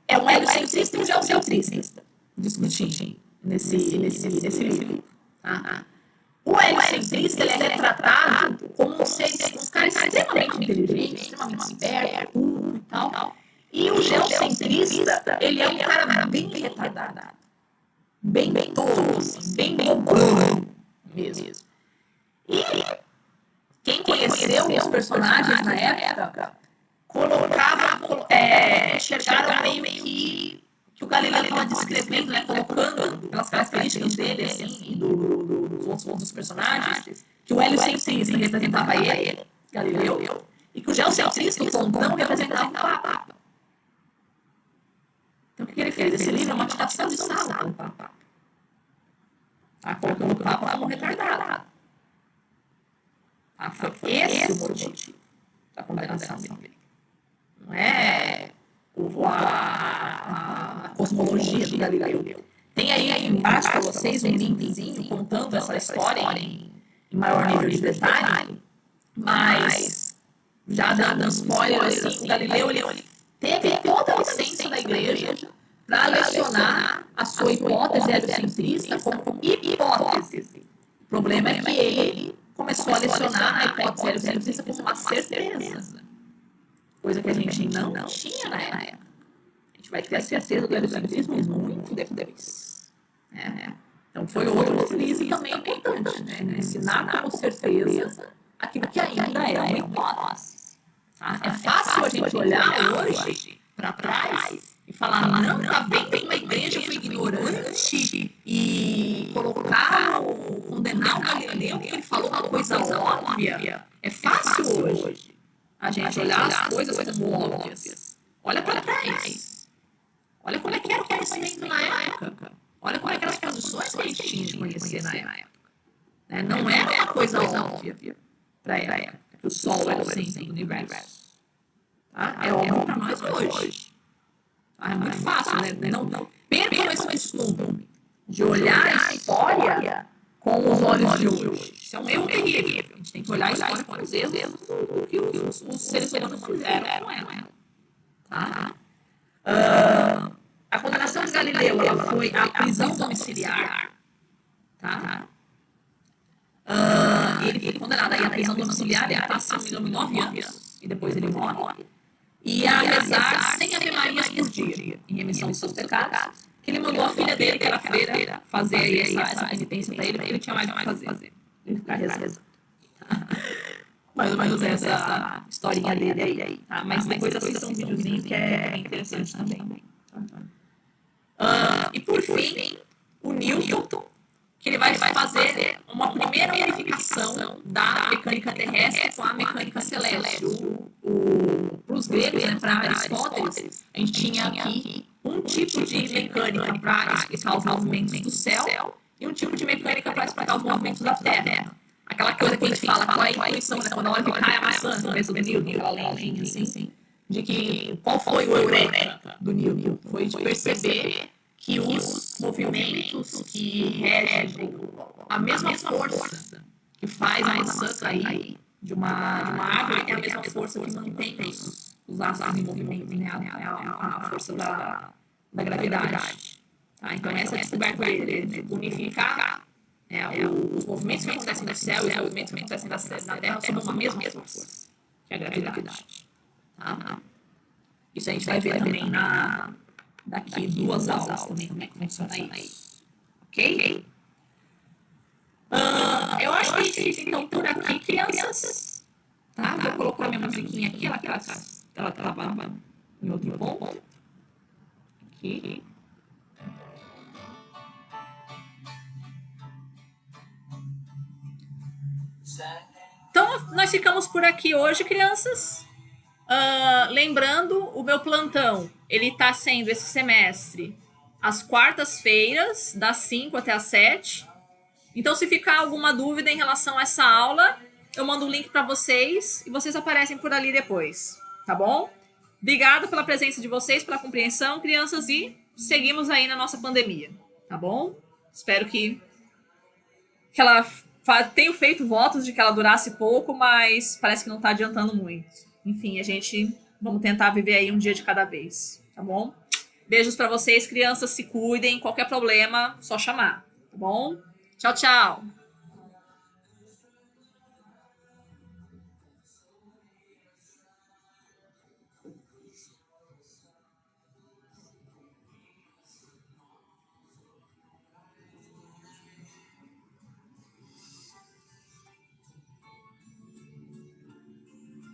é um heliocentrista e um geocentrista discutindo nesse livro. O heliocentrista ele é retratado como um cara extremamente inteligente, extremamente esperto, culto e tal. E o geocentrista, ele é um cara bem retardado, bem tolo, bem bobão mesmo. E quem conheceu os personagens na época enxergaram meio que o Galileu estava descrevendo, né, colocando pelas características dele assim, e dos outros personagens, que o heliocentrista representava ele, Galileu, e que o geocentrista, o Pontão, representava o Papa. Então o que ele fez? Esse livro é uma tiração de sarro com o Papa. Tá colocando o Papa como retardado. Foi esse o motivo da condenação dele. Não é a cosmologia do Galileu. Tem aí embaixo para vocês um linkzinho contando essa história em maior nível de detalhe, mas já dando spoiler, assim, o Galileu ele teve toda a licença da igreja para lecionar a sua hipótese heliocentrista como hipótese. O problema é que ele começou a lecionar a hipótese heliocentrista como uma certeza. Coisa que a gente não tinha na época. A gente vai ter a certeza do heliocentrismo muito depois. Então foi outro crise também importante, né? Ensinar com certeza aquilo que ainda é uma hipótese. Tá? É fácil a gente olhar hoje para trás e falar, não, tá vendo que uma igreja foi ignorante e condenar o Galileu porque ele falou uma coisa óbvia. É fácil hoje a gente olhar as coisas como óbvias. Olha para trás. Olha como é que era o conhecimento na época. Olha como é que eram as condições que a gente tinha de conhecer na época. Não era uma coisa óbvia para a época, que o Sol era o centro do universo. Tá? É óbvio para nós hoje. Tá? É muito fácil, né? Não percam esse costume. de olhar a história com os olhos de hoje. Isso é um erro terrível. A gente tem que olhar a história com os erros do que os seres humanos fizeram com ela. Tá? A condenação de Galileu ela foi a prisão domiciliar. Tá? Ele foi condenado aí à prisão domiciliar, ele passa, se não me engano, 9 anos, e depois ele morre. E a rezar 100 Ave Marias por dia, em remissão dos seus pecados, que ele mandou a filha dele, que era freira, fazer aí essa penitência para ele, porque ele tinha mais o que fazer. Ele ficar rezando. Mais ou menos essa historinha dele aí. Tá? Mas depois assista um videozinho que é bem interessante também. E por fim, o Newton, que ele vai fazer uma primeira unificação da mecânica terrestre com a mecânica celeste. Para os gregos, né, para Aristóteles, a gente tinha aqui um tipo de mecânica para explicar os movimentos do céu e um tipo de mecânica para explicar os movimentos da Terra. Aquela coisa que a gente fala, qual é a intuição, né, quando a hora que cai a maçã, no cabeça do Newton, aquela lendinha assim, de que qual foi o eureka do Newton? Foi de perceber que os movimentos que regem a mesma força que faz a maçã cair de uma árvore é a mesma força que mantém os astros em movimento, né? A força da gravidade. Tá? Então, essa é a descoberta dele, de unificar os movimentos que acontecem no céu e os movimentos que acontecem na Terra sob uma mesma força, que é a gravidade. Tá? Isso a gente vai ver também daqui 2 aulas também, como é que funciona isso. Ok? Eu acho que a gente fica então por aqui, crianças. Tá? Vou colocar minha musiquinha aqui, ela estava em outro ponto. Aqui. Então, nós ficamos por aqui hoje, crianças. Lembrando, o meu plantão, ele está sendo esse semestre às quartas-feiras, das 5 até as 7. Então, se ficar alguma dúvida em relação a essa aula, eu mando o link para vocês e vocês aparecem por ali depois, tá bom? Obrigada pela presença de vocês, pela compreensão, crianças, e seguimos aí na nossa pandemia, tá bom? Espero que ela tenha feito votos de que ela durasse pouco, mas parece que não está adiantando muito. Enfim, vamos tentar viver aí um dia de cada vez, tá bom? Beijos para vocês, crianças, se cuidem, qualquer problema, só chamar, tá bom? Tchau, tchau!